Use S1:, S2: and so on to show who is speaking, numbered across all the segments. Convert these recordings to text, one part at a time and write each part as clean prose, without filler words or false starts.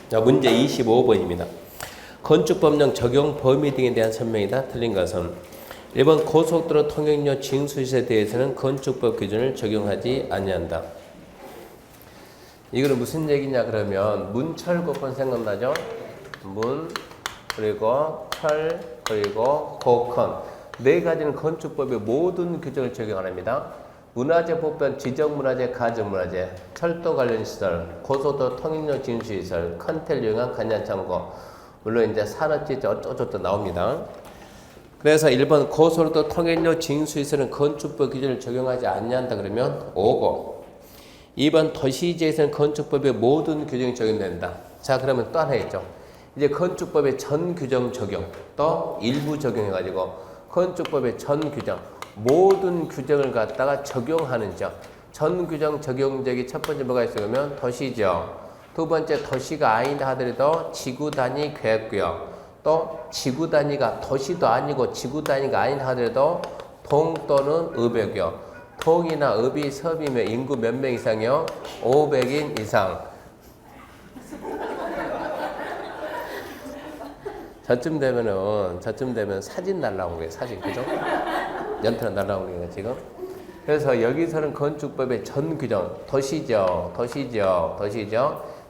S1: 자, 문제 25번입니다. 건축법령 적용 범위 등에 대한 설명이다. 틀린 것은 1번 고속도로 통행료 징수시에 대해서는 건축법 기준을 적용하지 아니한다. 이거는 무슨 얘기냐 그러면 문철고건 생각나죠? 문 그리고 철 그리고 고건 네 가지는 건축법의 모든 규정을 적용 안 합니다. 문화재 보편 지정문화재 가정문화재 철도 관련 시설 고속도로 통행료 징수시설 컨텔 유용한 간접창고 물론 이제 산업지대 어쩌고저쩌고 나옵니다. 그래서 1번 고속도로 통행료 징수시설은 건축법 기준을 적용하지 않는다 그러면 5고 2번 도시지에서는 건축법의 모든 규정이 적용된다. 자 그러면 또 하나 있죠. 이제 건축법의 전 규정 적용 또 일부 적용해가지고 건축법의 전 규정 모든 규정을 갖다가 적용하는 점. 전 규정 적용적이 첫 번째 뭐가 있으면 도시죠. 두 번째 도시가 아니다 하더라도 지구 단위 계획구역. 또 지구 단위가 도시도 아니고 지구 단위가 아니다 하더라도 동 또는 읍역이요. 동이나 읍이 섬이면 인구 몇 명 이상이요? 500인 이상. 저쯤 되면 사진 날라오는 거예요. 사진. 그죠? 연탄 날라오는 거예요, 지금. 그래서 여기서는 건축법의 전 규정, 도시죠.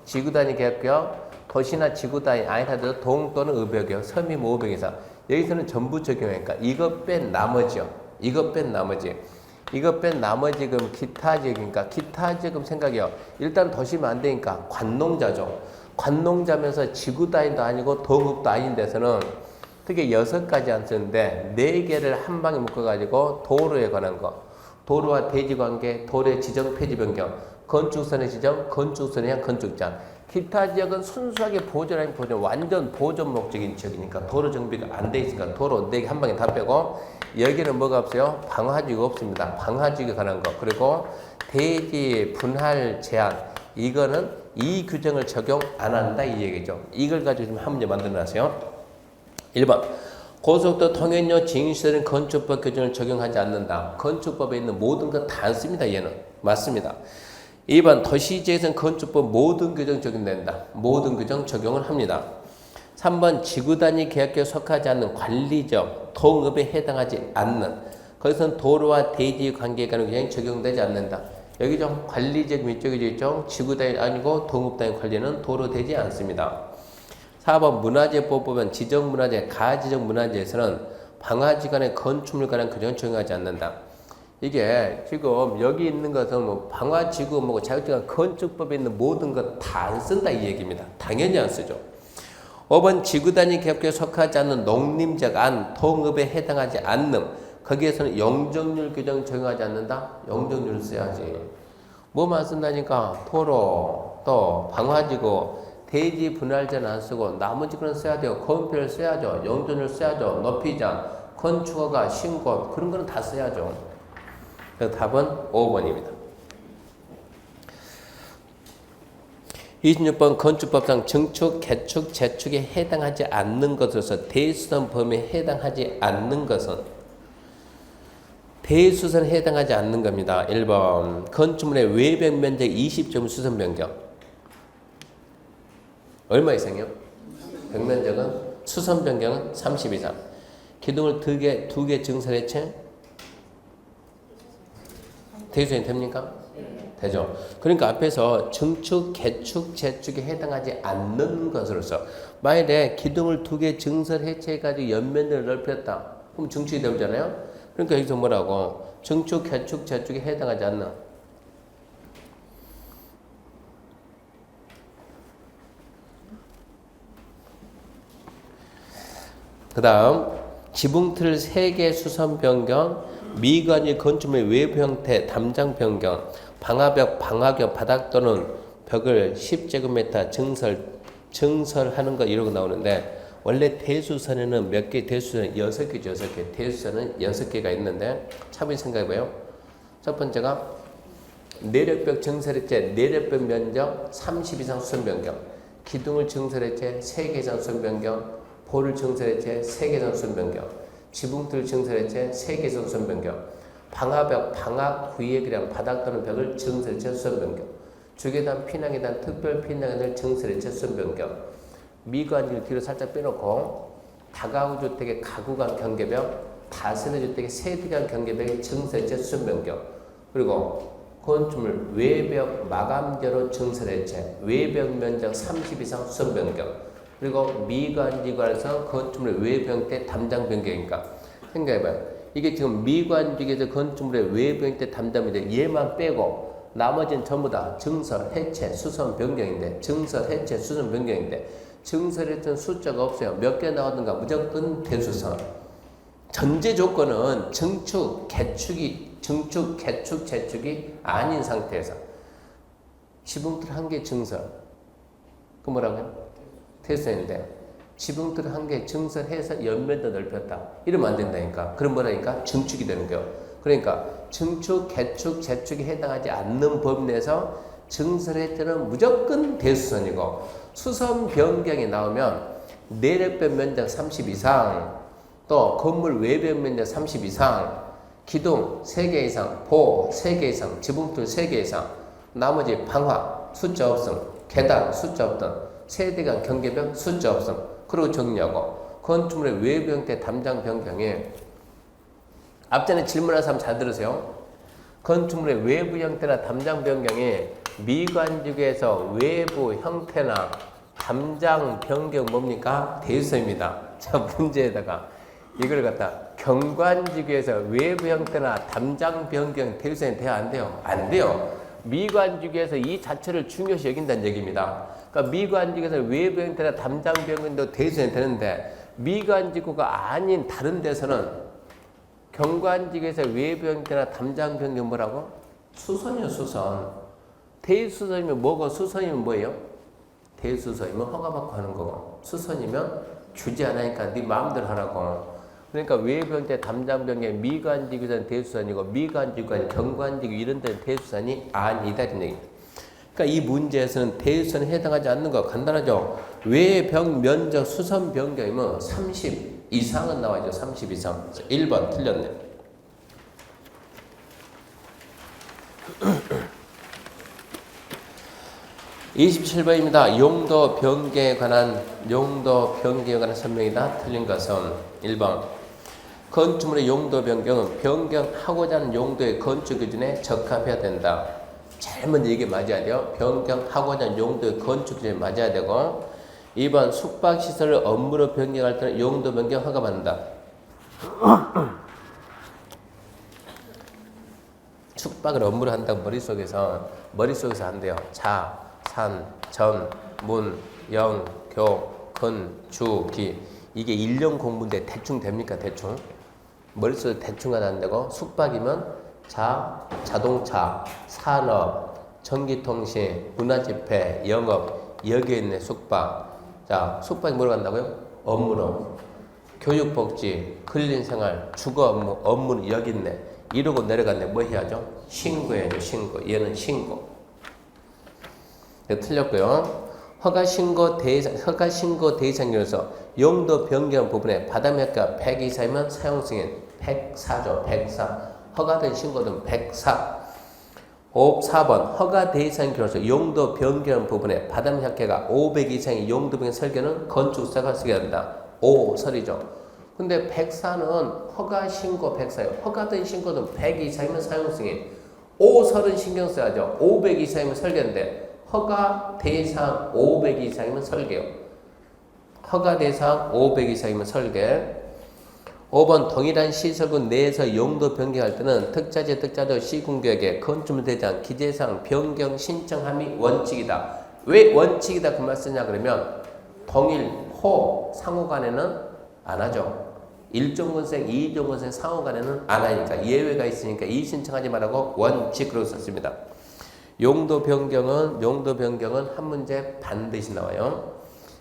S1: 지구 단위 계획구역, 도시나 지구 단위 아니라도 동 또는 읍역이요. 섬이 500 이상. 여기서는 전부 적용하니까 이것 뺀 나머지요. 이것 뺀 나머지 그럼 기타 지역이니까 기타 지역은 생각해요. 일단 도시면 안 되니까 관농자죠. 관농자면서 지구 단위도 아니고 동읍도 아닌 데서는 특히 6가지 안 쓰는데 4개를 한 방에 묶어가지고 도로에 관한 거, 도로와 대지 관계, 도로의 지정 폐지 변경, 건축선의 지정, 건축선에 의한 건축장. 기타 지역은 순수하게 보존 아닌 보존, 완전 보존 목적인 지역이니까 도로 정비가 안 돼 있으니까 도로 4개 한 방에 다 빼고 여기는 뭐가 없어요? 방화지구가 없습니다. 방화지구에 관한 거. 그리고 대지 분할 제한. 이거는 이 규정을 적용 안 한다 이 얘기죠. 이걸 가지고 지금 한 문제 만들어 놨어요. 1번 고속도로 통행료 징수시설은 건축법 규정을 적용하지 않는다. 건축법에 있는 모든 것 다 안 씁니다. 얘는. 맞습니다. 2번 도시지에서는 건축법 모든 규정 적용된다. 모든 규정 적용을 합니다. 3번 지구단위 계획에 속하지 않는 관리적 동읍에 해당하지 않는 거기서는 도로와 대지 관계에 관한 규정이 적용되지 않는다. 여기 좀 관리적 위쪽이죠. 있죠? 지구단위 아니고 동읍단위 관리는 도로 되지 않습니다. 4번 문화재법 보면 지정문화재, 가지정문화재에서는 방화지간의 건축물 관한 규정을 적용하지 않는다. 이게 지금 여기 있는 것은 뭐 방화지구 뭐고 자격증 건축법에 있는 모든 것 다 안 쓴다 이 얘기입니다. 당연히 안 쓰죠. 5번 지구단위 계획에 속하지 않는 농림적 안, 동읍에 해당하지 않는 거기에서는 용적률 규정 적용하지 않는다? 용적률을 써야지. 뭐만 쓴다니까? 도로, 또 방화지구, 대지 분할제는 안 쓰고 나머지 거는 써야 돼요. 건폐를 써야죠. 용적률 써야죠. 높이장, 건축허가, 신고 그런 거는 다 써야죠. 그래서 답은 5번입니다. 26번 건축법상 증축, 개축, 재축에 해당하지 않는 것으로서 대수선 범위에 해당하지 않는 것은 대수선에 해당하지 않는 겁니다. 1번 건축물의 외벽 면적 20점 수선 변경 얼마 이상이요? 벽면적은 수선 변경은 30 이상. 기둥을 두 개 증설해체 대수선이 됩니까? 되죠. 그러니까 앞에서 증축, 개축, 재축에 해당하지 않는 것으로서 만약에 기둥을 2개 증설해체해가지고 연면을 넓혔다. 그럼 증축이 되잖아요. 그러니까 여기서 뭐라고? 증축, 개축, 재축에 해당하지 않는. 그 다음 지붕틀 3개 수선 변경, 미관위 건축물 외부 형태 담장 변경, 방화벽, 방화교, 바닥 또는 벽을 10제곱미터 증설하는 거 이러고 나오는데 원래 대수선에는 몇 개? 대수선은 6개죠. 6개. 대수선은 6개가 있는데 차분히 생각해봐요. 첫 번째가 내력벽 증설했제 내력벽 면적 30 이상 수선 변경, 기둥을 증설했제 3개 이상 수선 변경, 볼을 증설했제 3개 이상 수선 변경, 지붕틀 증설했제 3개 이상 수선 변경, 방화벽, 방화 구역이랑 바닥 또는 벽을 증설했제 수선 변경. 주계단, 피낭계단, 특별 피낭계단 증설해체 수선 변경. 미관지를 뒤로 살짝 빼놓고 다가구 주택의 가구간 경계벽, 다세대 주택의 세대간 경계벽의 증설해체 수선 변경. 그리고 건축물 외벽 마감재로 증설해체, 외벽 면적 30 이상 수선 변경. 그리고 미관지관에서 건축물 외벽대 담장 변경이니까 생각해봐요. 이게 지금 미관지에서 건축물의 외벽대 담장인데 얘만 빼고 나머지는 전부 다 증설, 해체, 수선 변경인데 증설, 해체, 수선 변경인데 증설했던 숫자가 없어요. 몇 개 나오든가 무조건 대수선. 전제 조건은 증축, 개축, 재축이 아닌 상태에서 지붕틀 한 개 증설. 그 뭐라고요? 대수인데 지붕틀 한 개 증설해서 옆면도 넓혔다. 이러면 안 된다니까. 그럼 뭐라니까? 증축이 되는 거예요. 그러니까 증축, 개축, 재축이 해당하지 않는 범위 내에서 증설할 때는 무조건 대수선이고 수선 변경이 나오면 내력변 면적 30 이상 또 건물 외벽 면적 30 이상 기둥 3개 이상 보 3개 이상 지붕틀 3개 이상 나머지 방화 숫자 없음 계단 숫자 없던 세대간 경계벽 숫자 없음 그리고 정리하고 건축물의 외부 형태 담장 변경에 앞전에 질문한 사람 잘 들으세요. 건축물의 외부 형태나 담장 변경이 미관지구에서 외부 형태나 담장 변경 뭡니까? 대수입니다. 자, 문제에다가 이걸 갖다 경관지구에서 외부 형태나 담장 변경 대수는 돼야 안 돼요? 안 돼요. 미관지구에서 이 자체를 중요시 여긴다는 얘기입니다. 그러니까 미관지구에서 외부 형태나 담장 변경도 대수는 되는데 미관지구가 아닌 다른 데서는 경관지구에서 외부 형태나 담장 변경 뭐라고? 수선이요, 수선. 대수선이면 뭐고 수선이면 뭐예요? 대수선이면 허가받고 하는 거고 수선이면 주지 않으니까 네 마음대로 하라고. 그러니까 외부 형태 담장 변경 미관지구에서는 대수선이고 미관지구가 경관지구 이런 데는 대수선이 아니다 이런 얘기. 그러니까 이 문제에서는 대수선에 해당하지 않는 거 간단하죠. 외벽 면적 수선 변경이면 30 이상은 나와야죠. 30 이상. 1번 틀렸네. (27번입니다) 용도 변경에 관한 설명이다. 틀린 것은 1번 건축물의 용도 변경은 변경하고자 하는 용도의 건축 기준에 적합해야 된다. 제일 먼저 이게 맞아야 돼요. 변경하고자 하는 용도의 건축 기준에 맞아야 되고 2번 숙박시설을 업무로 변경할 때는 용도 변경 허가받는다. 숙박을 업무로 한다고 머릿속에서 안 돼요. 자, 산, 전, 문, 영, 교, 근, 주, 기. 이게 1년 공부인데 대충 됩니까? 대충? 머릿속에 대충 하나 안 되고 숙박이면 자동차, 산업, 전기통신, 문화집회, 영업 여기에 있는 숙박. 자, 숙박이 뭐로 간다고요? 업무로. 교육복지, 근린생활, 주거 업무는 여기 있네. 이러고 내려갔네. 뭐 해야죠? 신고해야죠. 신고. 얘는 신고. 네, 틀렸고요. 허가신고 대상으로서 용도 변경 부분에 바다면가 100 이상이면 사용 승인 104죠. 104. 허가된 신고는 104. 4번 허가 대상으로서 용도 변경 부분에 바닥 약계가 500 이상의 용도 변경 설계는 건축사가 쓰게 한다. 5 설이죠. 근데 104는 허가 신고 104예요. 허가된 신고는 100 이상이면 사용 승인. 5 설은 신경 써야죠. 500 이상이면 설계인데 허가 대상 500 이상이면 설계요. 허가 대상 500 이상이면 설계. 5번 동일한 시설군 내에서 용도 변경할 때는 특자재, 특자도 시군구역에 건축물 대장 기재사항 변경 신청함이 원칙이다. 왜 원칙이다 그 말 쓰냐 그러면 동일, 호, 상호 간에는 안 하죠. 1종 건색, 2종 건색, 상호 간에는 안 하니까 예외가 있으니까 이 신청하지 말라고 원칙으로 썼습니다. 용도 변경은 한 문제 반드시 나와요.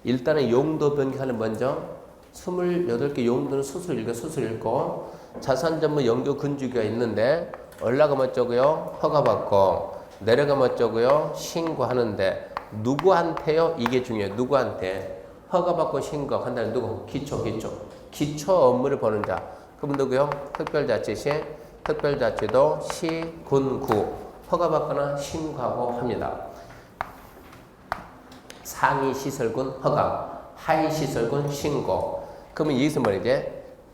S1: 일단은 용도 변경하는 먼저 28개 용도는 수술 읽고 자산전문 연구 근주기가 있는데 올라가면 어쩌고요? 허가받고 내려가면 어쩌고요? 신고하는데 누구한테요? 이게 중요해요. 누구한테? 허가받고 신고한다는 누구? 기초 업무를 보는 자. 그분 누구요? 특별자치시, 특별자치도 시, 군, 구 허가받거나 신고하고 합니다. 상위 시설군 허가, 하위 시설군 신고. 그러면 여기서 뭐지?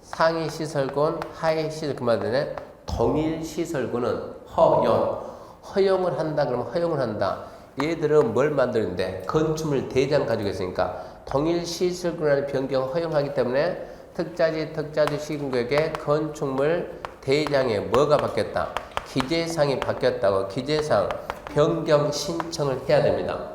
S1: 상위 시설군, 하위 시설 그 말이네. 동일 시설군은 허용을 한다. 그러면 허용을 한다. 얘들은 뭘 만드는데 건축물 대장 가지고 있으니까 동일 시설군의 변경 허용하기 때문에 특자지 시군구역의 건축물 대장에 뭐가 바뀌었다? 기재사항이 바뀌었다고. 기재사항 변경 신청을 해야 됩니다.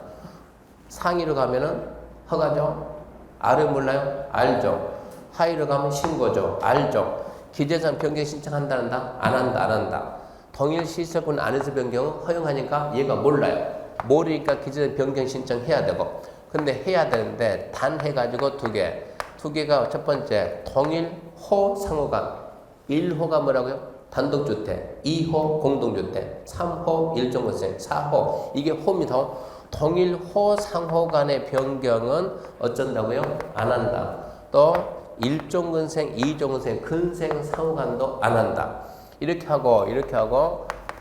S1: 상위로 가면은 허가죠. 아래 몰라요? 알죠. 하위로 가면 신고죠. 알죠. 기재사항 변경 신청한다? 안 한다. 동일 시설군 안에서 변경은 허용하니까 얘가 몰라요. 모르니까 기재사항 변경 신청해야 되고. 근데 해야 되는데 단 해가지고 두 개가 첫 번째 동일 호 상호간. 1호가 뭐라고요? 단독주택, 2호 공동주택, 3호 일종건설, 4호 이게 호입니다. 동일 호 상호 간의 변경은 어쩐다고요? 안 한다. 또 일종근생, 이종근생, 근생 상호간도 안 한다. 이렇게 하고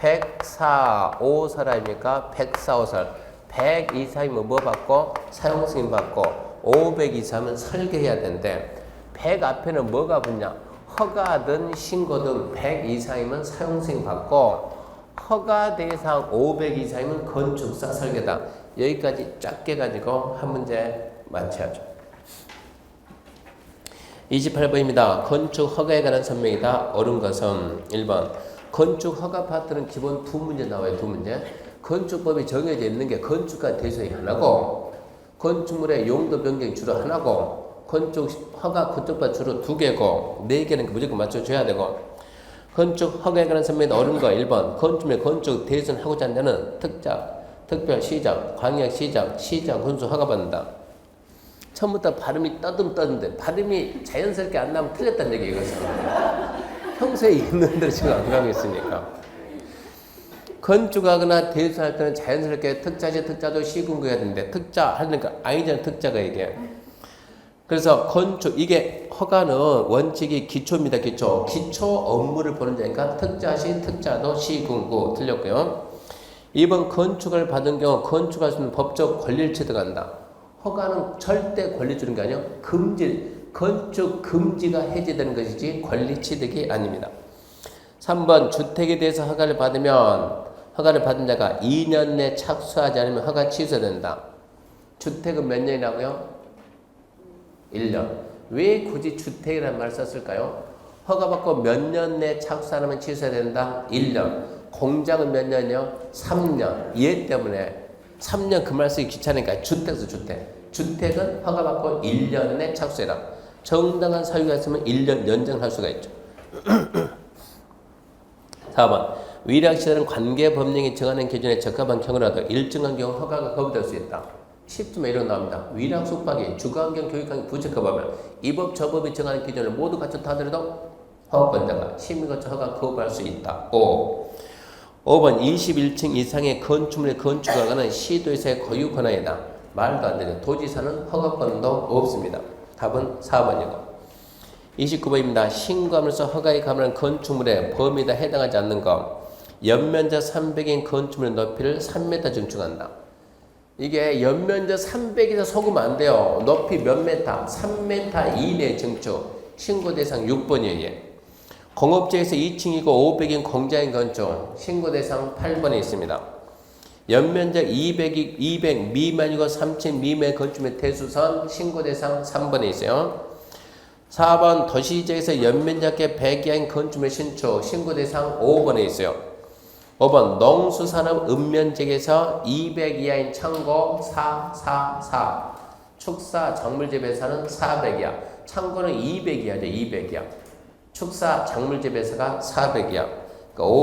S1: 104호설 아닙니까? 104호설 100 이상이면 뭐 받고? 사용승인 받고 500 이상은 설계해야 되는데 100 앞에는 뭐가 붙냐? 허가든 신고든 100 이상이면 사용승인 받고 허가 대상 500 이상이면 건축사 설계다. 여기까지 작게 가지고 한 문제 맞춰야죠. 28번입니다. 건축 허가에 관한 설명이다. 옳은 것은 1번 건축 허가 파트는 기본 두 문제 나와요. 두 문제. 건축법이 정해져 있는 게 건축가 대상이 하나고 건축물의 용도 변경이 주로 하나고 건축 허가 건축법 주로 2개고 4개는 무조건 맞춰줘야 되고 건축 허가에 관한 설명이다. 옳은 거 1번 건축물의 건축 대상하고자 하는 데는 특별시장, 광역시장, 시장 건축 허가받는다. 처음부터 발음이 떠듬떠듬데 발음이 자연스럽게 안 나면 틀렸다는 얘기 이것은. 평소에 있는 대로 지금 안 가고 있으니까. 건축하거나 대수할 때는 자연스럽게 특자도 시군구해야 되는데 특자 하니까 아니잖아. 특자가 이게. 그래서 건축 이게 허가는 원칙이 기초입니다. 기초 업무를 보는 데니까 특자시 특자도 시군구 틀렸고요. 2번 건축을 받은 경우 건축할 수 있는 법적 권리를 취득한다. 허가는 절대 권리 주는 게 아니에요. 건축 금지가 해제되는 것이지 권리 취득이 아닙니다. 3번 주택에 대해서 허가를 받은 자가 2년 내 착수하지 않으면 허가 취소된다. 주택은 몇 년이라고요? 1년. 왜 굳이 주택이라는 말을 썼을까요? 허가받고 몇 년 내 착수 안 하면 취소된다? 1년. 공장은 몇 년이요? 3년. 얘 때문에 3년 그 말 쓰기 귀찮으니까 주택은 허가받고 1년 내 착수해라. 정당한 사유가 있으면 1년 연장할 수가 있죠. 4번 위락시설은 관계법령이 정하는 기준에 적합한 경우라도 일정한 경우 허가가 거부될 수 있다. 10쯤에 이런 나옵니다. 위락 숙박이 주거환경 교육환경 부적합하면 이 법 저 법이 정하는 기준을 모두 갖췄다 하더라도 허가권자가 심의거쳐 허가 거부할 수 있다. 5번 21층 이상의 건축물의 건축허가는 시도에서의 고유 권한이다. 말도 안 되죠. 도지사는 허가권도 없습니다. 답은 4번이고 29번입니다. 신고함으로써 허가에 감안한 건축물의 범위에 해당하지 않는 것. 연면적 300인 건축물의 높이를 3m 증축한다. 이게 연면적 300에서 속으면 안 돼요. 높이 몇 메타? 3m 이내 증축. 신고 대상 6번이에요. 공업지에서 2층이고 500인 공장인 건축. 신고 대상 8번에 있습니다. 연면적 200 미만이고 3층 미만의 건축물의 대수선. 신고 대상 3번에 있어요. 4번 도시지역에서 연면적계 100 이하인 건축물 신축. 신고 대상 5번에 있어요. 5번 농수산업 읍면지역에서 200 이하인 창고 4. 축사 작물재배사는 400 이하. 창고는 200 이하죠. 200 이하. 축사 작물재배사가 400 이하. 그러니까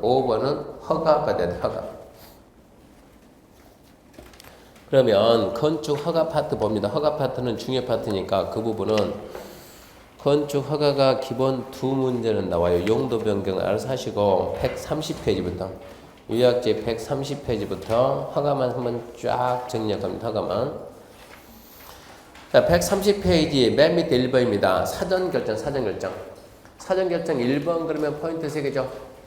S1: 5번은 허가받아야 돼. 허가. 그러면 건축 허가 파트 봅니다. 허가 파트는 중요 파트니까 그 부분은 건축 허가가 기본 두 문제는 나와요. 용도 변경을 알아서 하시고 130페이지부터 요약지 130페이지부터 허가만 한번 쫙 정리합니다. 허가만. 자, 130페이지 맨 밑에 1번입니다. 사전결정. 사전결정 1번 그러면 포인트 3개죠.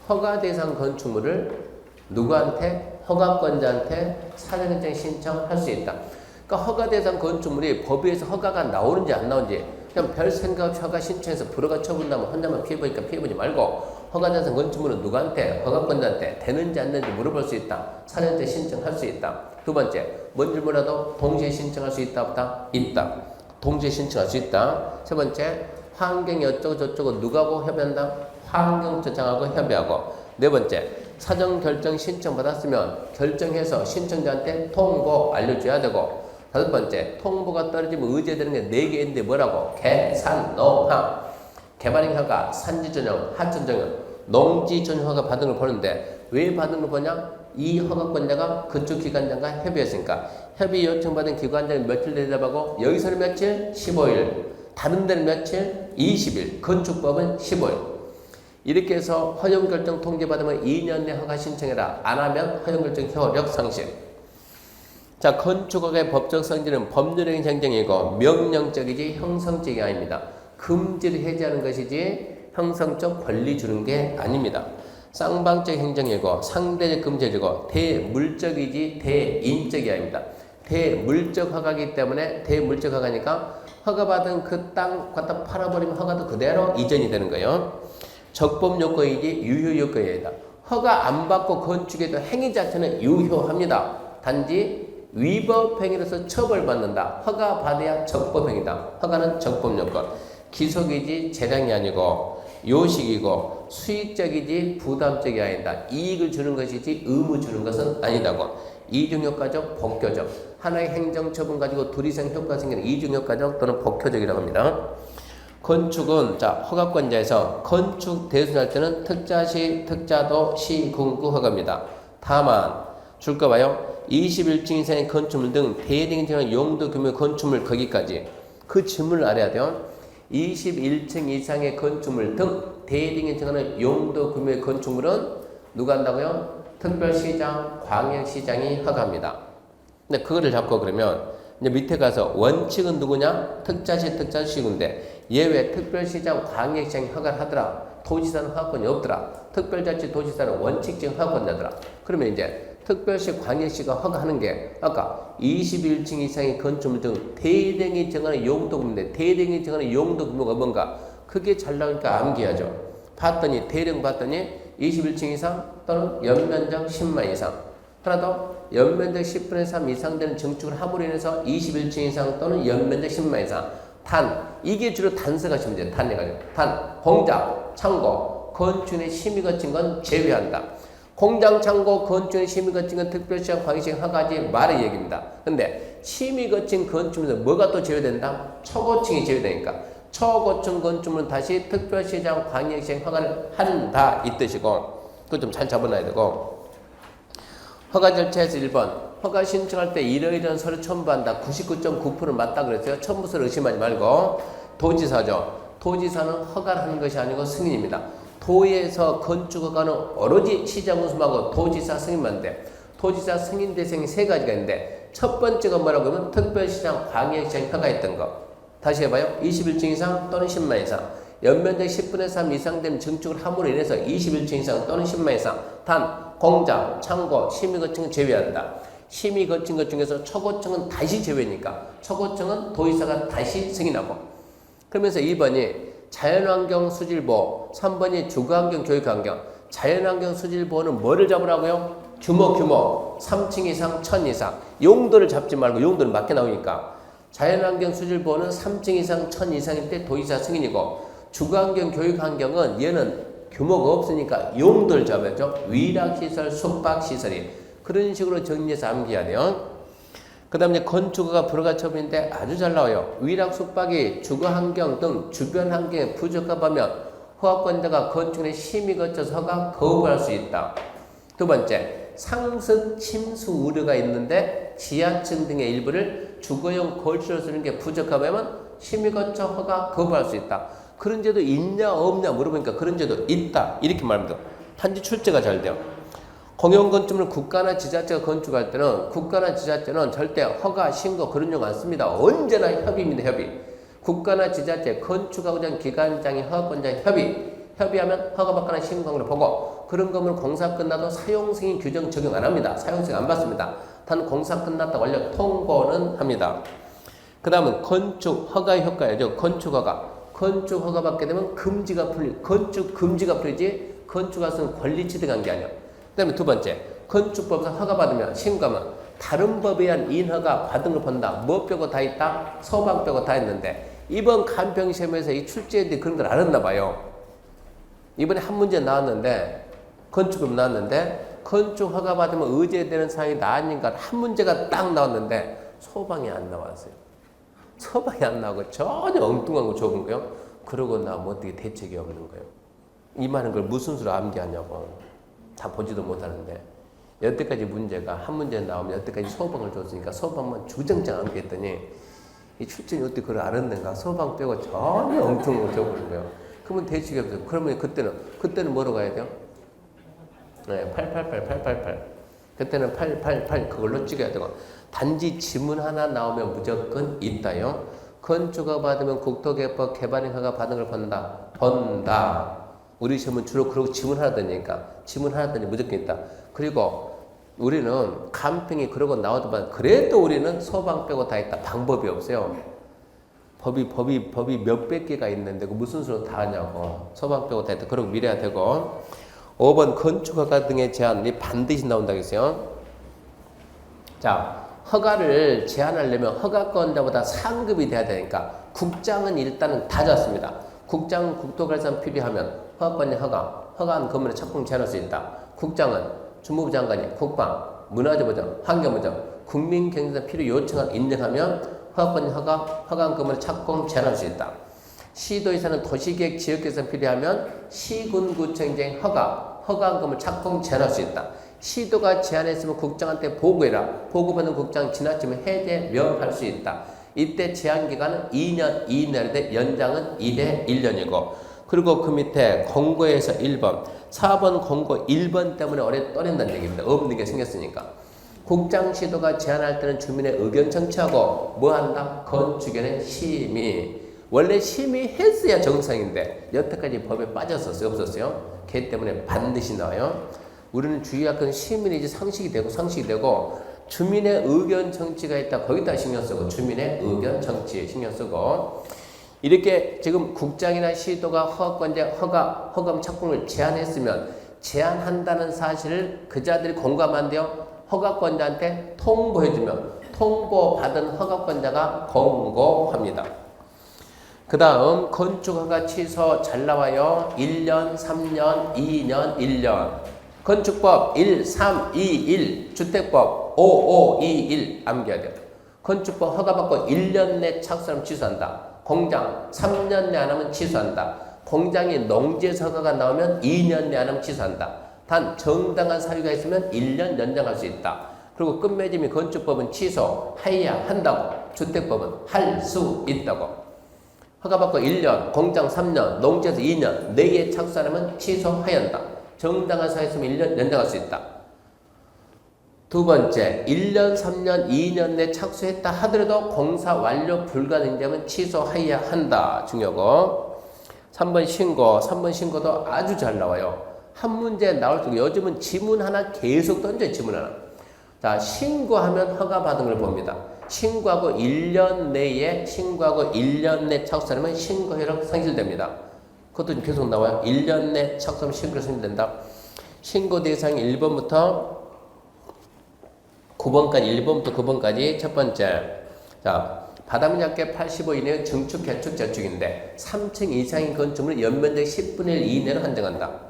S1: 허가 대상 건축물을 누구한테? 허가권자한테 사전결정 신청할 수 있다. 그러니까 허가 대상 건축물이 법에서 허가가 나오는지 안 나오는지 그냥 별 생각 없이 허가 신청해서 불허가 처분나면 혼자만 피해보니까 피해보지 말고 허가 대상 건축물은 누구한테 허가권자한테 되는지 안 되는지 물어볼 수 있다. 사전에 신청할 수 있다. 두 번째, 뭔지 몰라도 동시에 신청할 수 있다 없다? 있다. 동시에 신청할 수 있다. 세 번째, 환경이 어쩌고 저쩌고 누구하고 협의한다? 환경처장하고 협의하고. 네 번째, 사전 결정 신청 받았으면 결정해서 신청자한테 통보 알려줘야 되고. 다섯 번째, 통보가 떨어지면 의제되는 게 4개 있는데 뭐라고? 개, 산, 농, 하. 개발행 허가, 산지 전용, 하천 전용, 농지 전용 허가 받은 걸 보는데 왜 받은 걸 보냐? 이 허가권자가 그쪽 기관장과 협의했으니까 협의 요청받은 기관장이 며칠 대답하고 여기서는 며칠? 15일. 다른 데는 며칠? 20일. 건축법은 15일. 이렇게 해서 허용결정 통지받으면 2년 내 허가 신청해라. 안 하면 허용결정 효력 상실. 자, 건축허가의 법적 성질은 법률적인 행정이고 명령적이지 형성적이 아닙니다. 금지를 해제하는 것이지 형성적 권리 주는 게 아닙니다. 쌍방적 행정이고 상대적 금지이고 대물적이지 대인적이 아닙니다. 대물적 허가이기 때문에 대물적 허가니까 허가받은 그 땅 갖다 팔아버리면 허가도 그대로 이전이 되는 거예요. 적법 요건이지 유효 요건이다. 허가 안 받고 건축해도 행위 자체는 유효합니다. 단지 위법 행위로서 처벌받는다. 허가 받아야 적법 행위다. 허가는 적법 요건. 기속이지 재량이 아니고 요식이고 수익적이지 부담적이 아니다. 이익을 주는 것이지 의무 주는 것은 아니다고. 이중효과적, 복효적. 하나의 행정처분 가지고 둘이상 효과가 생기는 이중효과적 또는 복효적이라고 합니다. 건축은 자 허가권자에서 건축 대수할 때는 특자시, 특자도, 시, 군구 허가입니다. 다만 줄 거 봐요. 21층 이상의 건축물 등 대대적인 용도 규모의 건축물 거기까지 그 질문을 알아야 돼요. 21층 이상의 건축물 등 대딩에 정하는 용도 규모의 건축물은 누가 한다고요? 특별시장, 광역시장이 허가합니다. 근데 그거를 잡고 그러면 이제 밑에 가서 원칙은 누구냐? 특자시, 특자시군데 예외 특별시장, 광역시장이 허가를 하더라. 도지사는 허가권이 없더라. 특별자치 도지사는 원칙적 허가권자더라. 그러면 이제 특별시, 광역시가 허가하는 게 아까 21층 이상의 건축물 등 대등이 정하는 용도 규모인데 대등이 정하는 용도 규모가 뭔가 그게 잘 나오니까 암기하죠. 봤더니 대등 봤더니 21층 이상 또는 연면적 10만 이상 하나 더 연면적 10분의 3 이상 되는 증축을 함으로 인해서 21층 이상 또는 연면적 10만 이상 단 이게 주로 단서가 시면 돼요. 단 해가지고 단 공장, 창고, 건축의 심의 거친 건 제외한다. 공장, 창고, 건축의 심의 거친 건 특별시장, 광역시장 허가하지 말의 얘기입니다. 근데 심의 거친 건축물에서 뭐가 또 제외된다? 초고층이 제외되니까 초고층 건축물은 다시 특별시장, 광역시장 허가를 한다 이 뜻이고 그거 좀 잘 잡아놔야 되고 허가 절차에서 1번 허가 신청할 때 이러이러한 서류 첨부한다. 99.9% 맞다 그랬어요. 첨부서를 의심하지 말고 도지사죠. 도지사는 허가를 하는 것이 아니고 승인입니다. 도에서 건축허가는 오로지 시장군수하고 도지사 승인만 돼. 도지사 승인 대상이 3가지가 있는데 첫 번째가 뭐라고 하면 특별시장, 광역시장 허가했던 거. 다시 해봐요. 21층 이상 또는 10만 이상. 연면적 10분의 3 이상 되는 증축을 함으로 인해서 21층 이상 또는 10만 이상. 단 공장, 창고, 심의거층은 제외한다. 심의거친 것 중에서 초고층은 다시 제외니까 초고층은 도지사가 다시 승인하고 그러면서 2번이 자연환경 수질보호 3번이 주거환경 교육환경 자연환경 수질보호는 뭐를 잡으라고요? 규모 3층 이상 1000 이상 용도를 잡지 말고 용도는 맞게 나오니까 자연환경 수질보호는 3층 이상 1000 이상일 때 도지사 승인이고 주거환경 교육환경은 얘는 규모가 없으니까 용도를 잡아야죠. 위락시설, 숙박시설이 그런 식으로 정리해서 암기해야 돼요. 그 다음에 건축허가 불허가 처분인데 아주 잘 나와요. 위락 숙박이 주거환경 등 주변 환경에 부적합하면 허가권자가 건축의 심의 거쳐서 허가 거부할 수 있다. 두 번째, 상습 침수 우려가 있는데 지하층 등의 일부를 주거용 거실로 쓰는 게 부적합하면 심의 거쳐 허가 거부할 수 있다. 그런 제도 있냐 없냐 물어보니까 그런 제도 있다 이렇게 말합니다. 단지 출제가 잘 돼요. 공용건축물 국가나 지자체가 건축할 때는 국가나 지자체는 절대 허가, 신고 그런 용 안 씁니다. 언제나 협의입니다. 협의. 국가나 지자체 건축하고자 하는 기관장이 허가권자의 협의하면 허가받거나 신고를 보고 그런 건물 공사 끝나도 사용승인 규정 적용 안 합니다. 사용승인 안 받습니다. 단 공사 끝났다 완료 통보는 합니다. 그 다음은 건축 허가 효과죠. 건축 허가. 건축 허가 받게 되면 금지가 건축 금지가 풀리지 건축가서는 권리 취득한 게 아니야. 그 다음에 두 번째, 건축법에서 허가 받으면 신고하면 다른 법에 의한 인허가 받은 걸 본다. 뭐 빼고 다 있다? 소방 빼고 다 했는데 이번 간평시험에서 이 출제들이 그런 걸 알았나 봐요. 이번에 한 문제 나왔는데 건축법 나왔는데 건축 허가 받으면 의제되는 사항이 나아닌가 한 문제가 딱 나왔는데 소방이 안 나왔어요. 소방이 안 나오고 전혀 엉뚱한 거 적은 거예요. 그러고 나면 어떻게 대책이 없는 거예요. 이 많은 걸 무슨 수로 암기하냐고. 다 보지도 못하는데 여태까지 문제가 한 문제 나오면 여태까지 소방을 줬으니까 소방만 주정장 암기했더니 이 출전이 어떻게 그걸 알았는가. 소방 빼고 전혀 엉뚱한 거 적은 거예요. 그러면 대책이 없어요. 그러면 그때는 뭐로 가야 돼요? 네, 888. 그때는 888 그걸로 찍어야 되고 단지 지문 하나 나오면 무조건 있다요. 건축허가 받으면 국토개법 개발인허가 받은 걸 본다. 우리 시험은 주로 그러고 지문 하나 던지니까 지문 하나 던지면 무조건 있다. 그리고 우리는 간평이 그러고 나오지만 그래도 우리는 소방 빼고 다 있다. 방법이 없어요. 법이 몇백 개가 있는데 그 무슨 수로 다 하냐고. 소방 빼고 다 있다. 그러고 미래야 되고 5번 건축허가 등의 제한이 반드시 나온다고 했어요. 자, 허가를 제한하려면 허가권자보다 상급이 돼야 되니까 국장은 일단은 다 졌습니다. 국장은 국토관리상 필요하면 허가권자 허가한 건물에 착공 제한할 수 있다. 국장은 주무부 장관이 국방, 문화재보장, 환경보장, 국민경제상 필요 요청을 인정하면 허가권자 허가한 건물에 착공 제한할 수 있다. 시도의사는 도시계획 지역개선 필요하면 시군구청장 허가한 건물 착공 제한할 수 있다. 시도가 제한했으면 국장한테 보고해라. 보고받은 국장 지나치면 해제 명할 수 있다. 이때 제한기간은 2년 이내인데 연장은 2대 1년이고 그리고 그 밑에 공고에서 1번 4번 공고 1번 때문에 오래 떠낸다는 얘기입니다. 없는 게 생겼으니까. 국장 시도가 제한할 때는 주민의 의견 청취하고 뭐 한다? 건축위원회 심의. 원래 심의했어야 정상인데 여태까지 법에 빠졌었어요? 없었어요? 걔 때문에 반드시 나와요. 우리는 주의학은 시민이지 상식이 되고 주민의 의견 정치가 있다. 거기다 신경 쓰고 주민의 의견 정치에 신경 쓰고 이렇게 지금 국장이나 시도가 허가음 착공을 제한했으면 제한한다는 사실을 그자들이 공감한대요. 허가권자한테 통보해주면 통보받은 허가권자가 공고합니다. 그 다음 건축허가 취소 잘 나와요. 1년, 3년, 2년, 1년. 건축법 1, 3, 2, 1. 주택법 5, 5, 2, 1. 암기해야 돼요. 건축법 허가받고 1년 내 착수하면 취소한다. 공장 3년 내 안 하면 취소한다. 공장이 농지에서 허가가 나오면 2년 내 안 하면 취소한다. 단 정당한 사유가 있으면 1년 연장할 수 있다. 그리고 끝맺음이 건축법은 취소해야 한다고. 주택법은 할 수 있다고. 허가받고 1년, 공장 3년, 농지에서 2년, 내에 착수하면 취소해야 한다. 정당한 사유 있으면 1년 연장할 수 있다. 두 번째, 1년, 3년, 2년 내 착수했다 하더라도 공사 완료 불가능하면 취소해야 한다. 중요하고 3번 신고도 아주 잘 나와요. 한 문제 나올 때 요즘은 지문 하나 계속 던져요. 지문 하나. 자, 신고하면 허가받은 걸 봅니다. 신고하고 1년 내에 착수하면 신고효력 상실됩니다. 그것도 계속 나와요. 1년 내 착수하면 신고효력 상실된다. 신고 대상이 1번부터 9번까지 첫 번째. 자, 바닥면 얇게 85 이내의 증축, 개축, 저축인데 3층 이상인 건축물은 연면적 10분의 1 이내로 한정한다.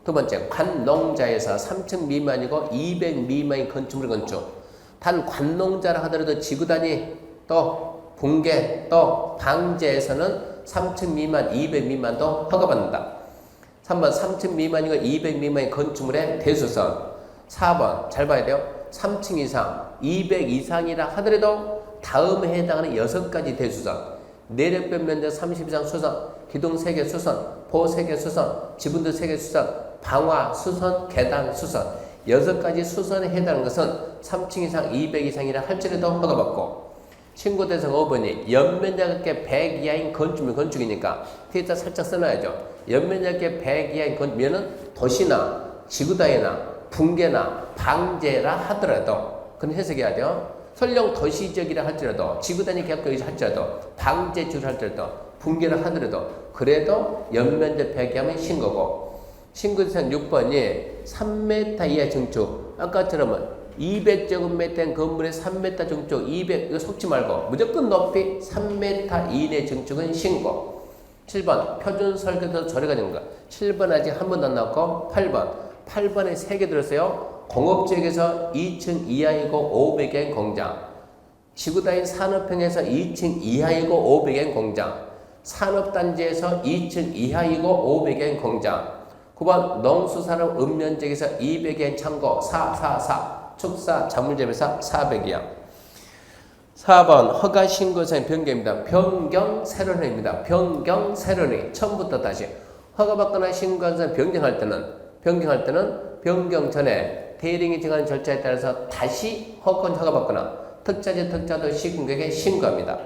S1: 두 번째, 관농자에서 3층 미만이고 200 미만인 건축물 건축. 단 관농자라 하더라도 지구단위 또 붕괴 또 방제에서는 3층 미만 200 미만도 허가받는다. 3번 3층 미만이고 200 미만인 건축물의 대수선. 4번 잘 봐야 돼요. 3층 이상 200 이상이라 하더라도 다음에 해당하는 6가지 대수선. 내력변 면적 30 이상 수선, 기둥 3개 수선, 보호 3개 수선, 지붕들 3개 수선, 방화 수선, 계단 수선. 6가지 수선에 해당하는 것은 3층 이상 200 이상이라 할지라도 허가받고 신고 대상 5번이 연면적에 100 이하인 건축이니까 데이터 살짝 써놔야죠. 연면적에 100 이하인 건축면은 도시나 지구단위나 붕괴나 방제라 하더라도 그런 해석해야 돼요. 설령 도시지역이라 할지라도 지구단위 계획을 할지라도 방제주를 할지라도 붕괴를 하더라도 그래도 연면적 폐기하면 신고고 신고대상 6번이 3m 이하 증축 아까처럼 200제곱미터인 건물의 3m 증축 200 이거 속지 말고 무조건 높이 3m 이내 증축은 신고 7번 표준 설계도 조례가 되는 거 7번 아직 한 번도 안 나왔고 8번에 3개 들었어요. 공업지역에서 2층 이하이고 500엔 공장 지구단위 산업형에서 2층 이하이고 500엔 공장 산업단지에서 2층 이하이고 500엔 공장 9번 농수산업 읍면지역에서 200엔 창고 444 축사 작물재배사 400이야 4번 허가 신고사의 변경입니다. 변경 세론입니다. 변경 세론이 처음부터 다시 허가받거나 신고한 사람 변경할 때는 변경 전에 대리인이 정하는 절차에 따라서 다시 허가받거나 특자지 특자도 시군객에 신고합니다.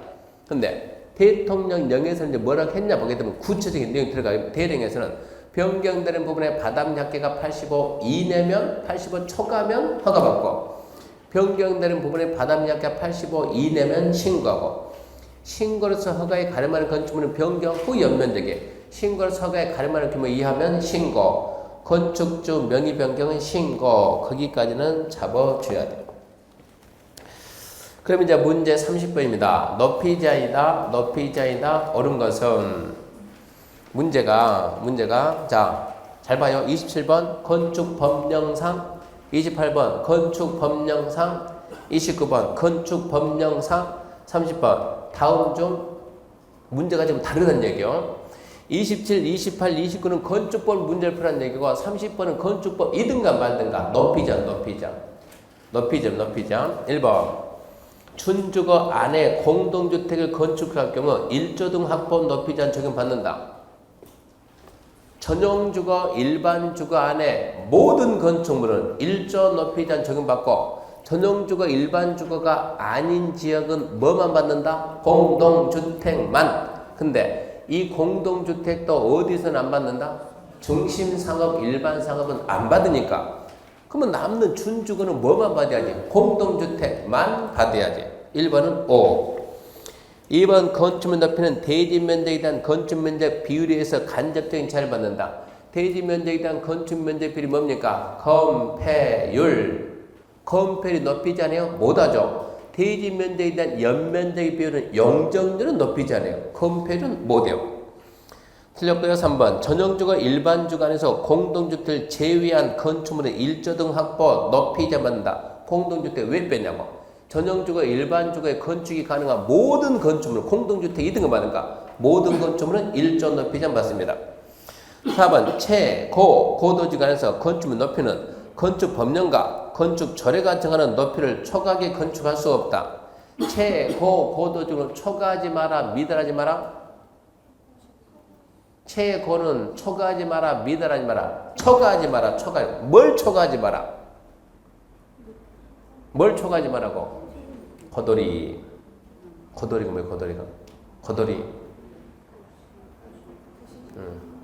S1: 근데 대통령령에서 이제 뭐라고 했냐 보게 되면 구체적인 내용이 들어가요. 대령에서는 변경되는 부분에 바닥 약계가 85 이내면 85 초과면 허가받고 변경되는 부분에 바닥 약계가 85 이내면 신고하고 신고로서 허가에 가름하는 건축물은 변경 후 연면되게 신고로서 허가에 가름하는 규모 이하면 신고 건축주 명의 변경은 신고 거기까지는 잡아줘야 돼요. 그럼 이제 문제 30번입니다. 높이자이다 옳은 것은 문제가 자 잘 봐요. 27번 건축법령상 28번 건축법령상 29번 건축법령상 30번 다음 중 문제가 좀 다르다는 얘기요. 27, 28, 29는 건축법 문제를 풀란 얘기고 30번은 건축법 2등가 말든가 높이자 1번 준주거 안에 공동주택을 건축할 경우 1조등 확보원 높이제한 적용받는다. 전용주거 일반주거 안에 모든 건축물은 1조 높이제한 적용받고 전용주거 일반주거가 아닌 지역은 뭐만 받는다? 공동주택만. 근데 이 공동주택도 어디서는 안 받는다? 중심상업, 일반상업은 안 받으니까. 그러면 남는 준주거는 뭐만 받아야지? 공동주택만 받아야지. 1번은 O. 2번 건축물 높이는 대지면적에 대한 건축면적 비율에 의해서 간접적인 차이를 받는다. 대지면적에 대한 건축면적 비율이 뭡니까? 건폐율. 건폐율이 높이지 않아요? 못하죠. 대지면적에 대한 연면적의 비율은 용적률은 높이지 않아요. 건폐율은 못해요. 틀렸고요. 3번 전용주거 일반주거 안에서 공동주택을 제외한 건축물의 1조등 확보 높이자 받는다. 공동주택 왜 뺐냐고. 전용주거 일반주거에 건축이 가능한 모든 건축물 공동주택 2등을 받는가. 모든 건축물은 1조 높이자 받습니다. 4번 고도지구 안에서 건축물 높이는 건축법령과 건축조례가 정하는 높이를 초과하게 건축할 수 없다. 고도지구는 초과하지 마라, 미달하지 마라. 최고는 초과하지 마라, 미달하지 마라. 초과하지 마라, 뭘 초과하지 마라? 뭘 초과하지 마라고? 고도리가 뭐예요, 고도리.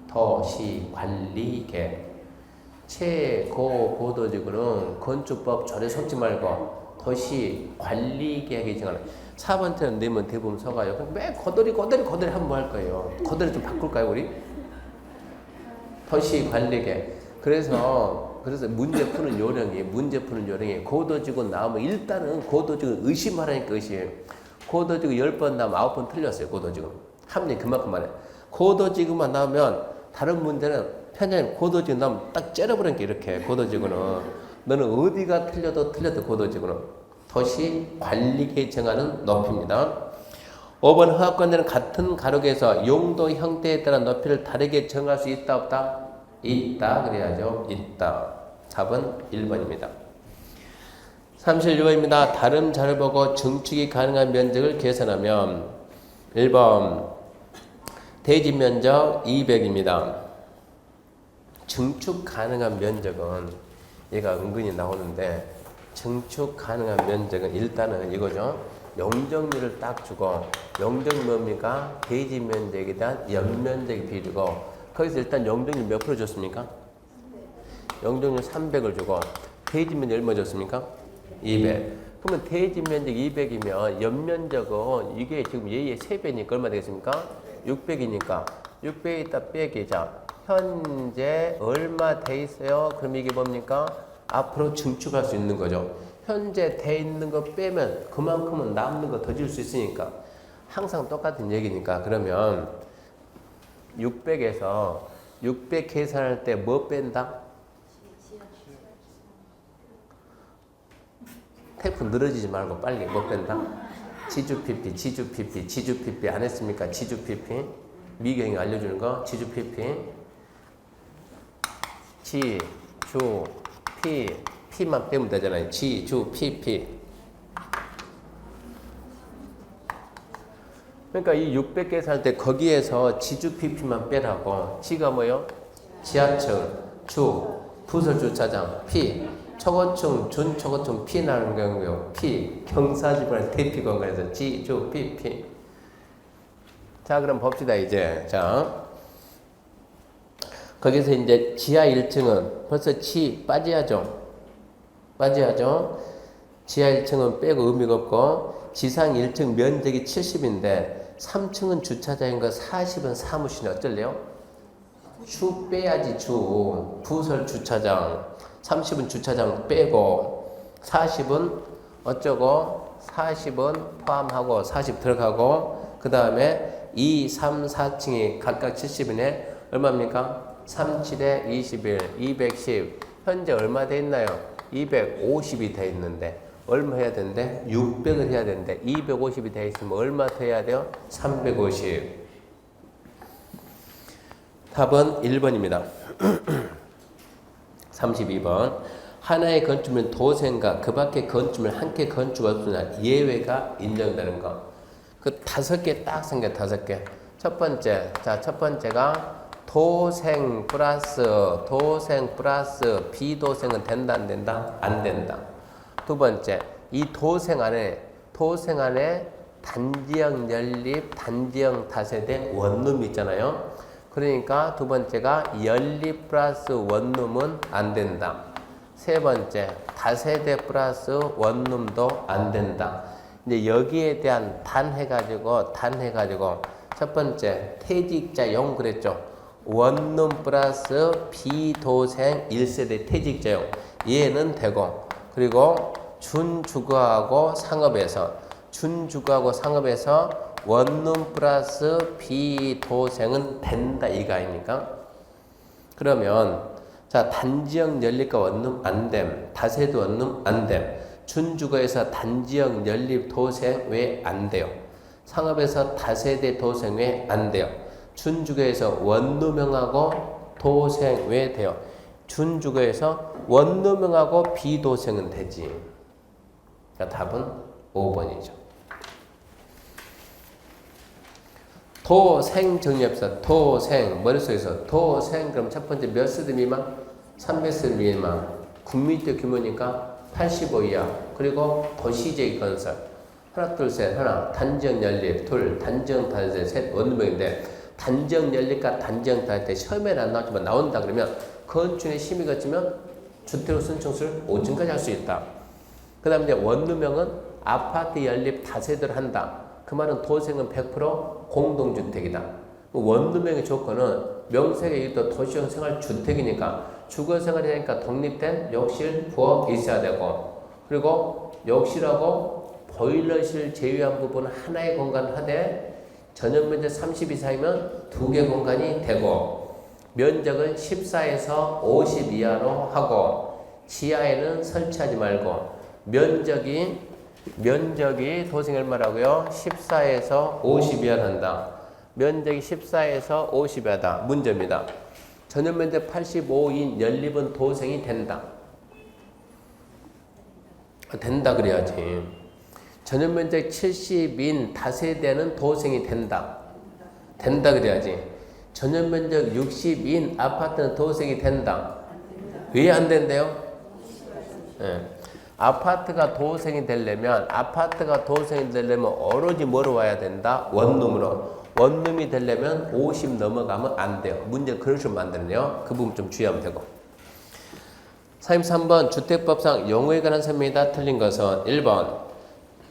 S1: 도시관리계획. 최고고도지구는 건축법 조례 속지 말고 도시관리계획이 정하는 4번째는 내면 대부분 서가요. 왜 고도리 하면 뭐 할 거예요? 고도리 좀 바꿀까요, 우리? 도시관리계획. 그래서 문제 푸는 요령이 고도지구 나오면 일단은 고도지구 의심하라니까 의심. 고도지구 10번 나오면 9번 틀렸어요, 고도지구. 합리 그만큼 말해. 고도지구만 나오면 다른 문제는 편향 고도지구 나오면 딱 째려버리니까 이렇게 고도지구는. 너는 어디가 틀려도 고도지구는. 도시관리계획 정하는 높이입니다. 5번 허가권자는 같은 가로개에서 용도 형태에 따라 높이를 다르게 정할 수 있다 없다? 있다 그래야죠. 있다. 4번 1번입니다. 36번입니다. 다른 자를 보고 증축이 가능한 면적을 계산하면 1번 대지 면적 200입니다. 증축 가능한 면적은 얘가 은근히 나오는데 증축 가능한 면적은 일단은 이거죠. 용적률을 딱 주고 용적률 뭡니까? 대지 면적에 대한 연면적의 비율이고 거기서 일단 용적률 몇 프로 줬습니까? 용적률 300을 주고 대지 면적 얼마 줬습니까? 200. 그러면 대지 면적 200이면 연면적은 이게 지금 얘의 3배니까 얼마 되겠습니까? 600이니까 600에다 빼기. 자, 현재 얼마 돼 있어요? 그럼 이게 뭡니까? 앞으로 증축할 수 있는 거죠. 현재 돼 있는 거 빼면 그만큼은 남는 거 더 줄 수 있으니까 항상 똑같은 얘기니까. 그러면 600에서 600 계산할 때 뭐 뺀다? 테이프 늘어지지 말고 빨리 뭐 뺀다? 지주 PP, 지주 PP, 지주 PP 안 했습니까? 지주 PP. 미경이 알려주는 거 지주 PP. 지, 주, P. P만 빼면 되잖아요. 지, 주, PP. 그러니까 이 600 계산할 때 거기에서 지주 PP만 빼라고. 지가 뭐요? 지하철, 주, 부설주차장, P. 초고층, 준초고층 P 나는 경우요. P. 경사지분의 대피 공간에서 지, 주, PP. 자, 그럼 봅시다, 이제. 자. 거기서 이제 지하 1층은 벌써 지 빠져야죠. 빠져야죠. 지하 1층은 빼고 의미가 없고, 지상 1층 면적이 70인데, 3층은 주차장인 거 40은 사무실이 어쩔래요? 주 빼야지, 주. 부설 주차장. 30은 주차장 빼고, 40은 어쩌고, 40은 포함하고, 40 들어가고, 그 다음에 2, 3, 4층이 각각 70이네. 얼마입니까? 37에 21, 210. 현재 얼마 돼 있나요? 250이 돼 있는데 얼마 해야 되는데? 600을 해야 되는데 250이 돼 있으면 얼마 더 해야 돼요? 350. 답은 1번입니다. 32번. 하나의 건축물은 도생과 그 밖의 건축물 한 개 건축 없으나 예외가 인정되는 거. 그 5개 딱 생겨. 5개. 첫 번째. 자, 첫 번째가 도생 플러스 비도생은 된다 안 된다? 안 된다. 두 번째, 이 도생 안에 단지형 연립, 단지형 다세대 원룸 있잖아요. 그러니까 두 번째가 연립 플러스 원룸은 안 된다. 세 번째, 다세대 플러스 원룸도 안 된다. 이제 여기에 대한 단 해가지고 첫 번째 퇴직자용 그랬죠. 원룸 플러스 비도생 1세대 퇴직자용 얘는 되고, 그리고 준주거하고 상업에서 원룸 플러스 비도생은 된다 이거 아닙니까? 그러면 자, 단지형 연립과 원룸 안됨, 다세대 원룸 안됨, 준주거에서 단지형 연립 도생 왜 안 돼요? 상업에서 다세대 도생 왜 안 돼요? 준주거에서 원룸형하고 도생 왜 돼요? 준주거에서 원룸형하고 비도생은 되지. 그러니까 답은 5번이죠. 도생 정리합시다. 도생 머릿속에서 도생 그럼 첫 번째 몇 세대 미만? 300세대 미만. 국민주택 규모니까 85 이하. 그리고 도시재생 건설. 하나 둘 셋 하나 단지형 연립 둘 단지형 다세대 셋 원룸형인데 단지형 연립과 단지형 다세대 시험에는 안 나왔지만 나온다 그러면 건축에 심의 거치면 주택으로 신청수를 5층까지 할 수 있다. 그 다음에 이제 원룸형은 아파트 연립 다세대를 한다. 그 말은 도생은 100% 공동주택이다. 원룸형의 조건은 명색에 또 도시형 생활 주택이니까 주거생활이니까 독립된 욕실, 부엌 있어야 되고, 그리고 욕실하고 보일러실 제외한 부분은 하나의 공간을 하되 전용 면적 30 이상이면 2개 공간이 되고, 면적은 14에서 50 이하로 하고, 지하에는 설치하지 말고, 면적이 도생 얼마라고요? 14에서 50 이하를 한다. 면적이 14에서 50 이하다. 문제입니다. 전용 면적 85인 연립은 도생이 된다. 된다 그래야지. 전용 면적 70인 다세대는 도생이 된다. 된다 그래야지. 전용 면적 60인 아파트는 도생이 된다. 왜 안 된대요? 네. 아파트가 도생이 되려면 오로지 뭐로 와야 된다? 원룸으로. 원룸이 되려면 50 넘어가면 안 돼요. 문제 그런 식으로 만드네요. 그 부분 좀 주의하면 되고. 43번 주택법상 용어에 관한 설명이다. 틀린 것은 1번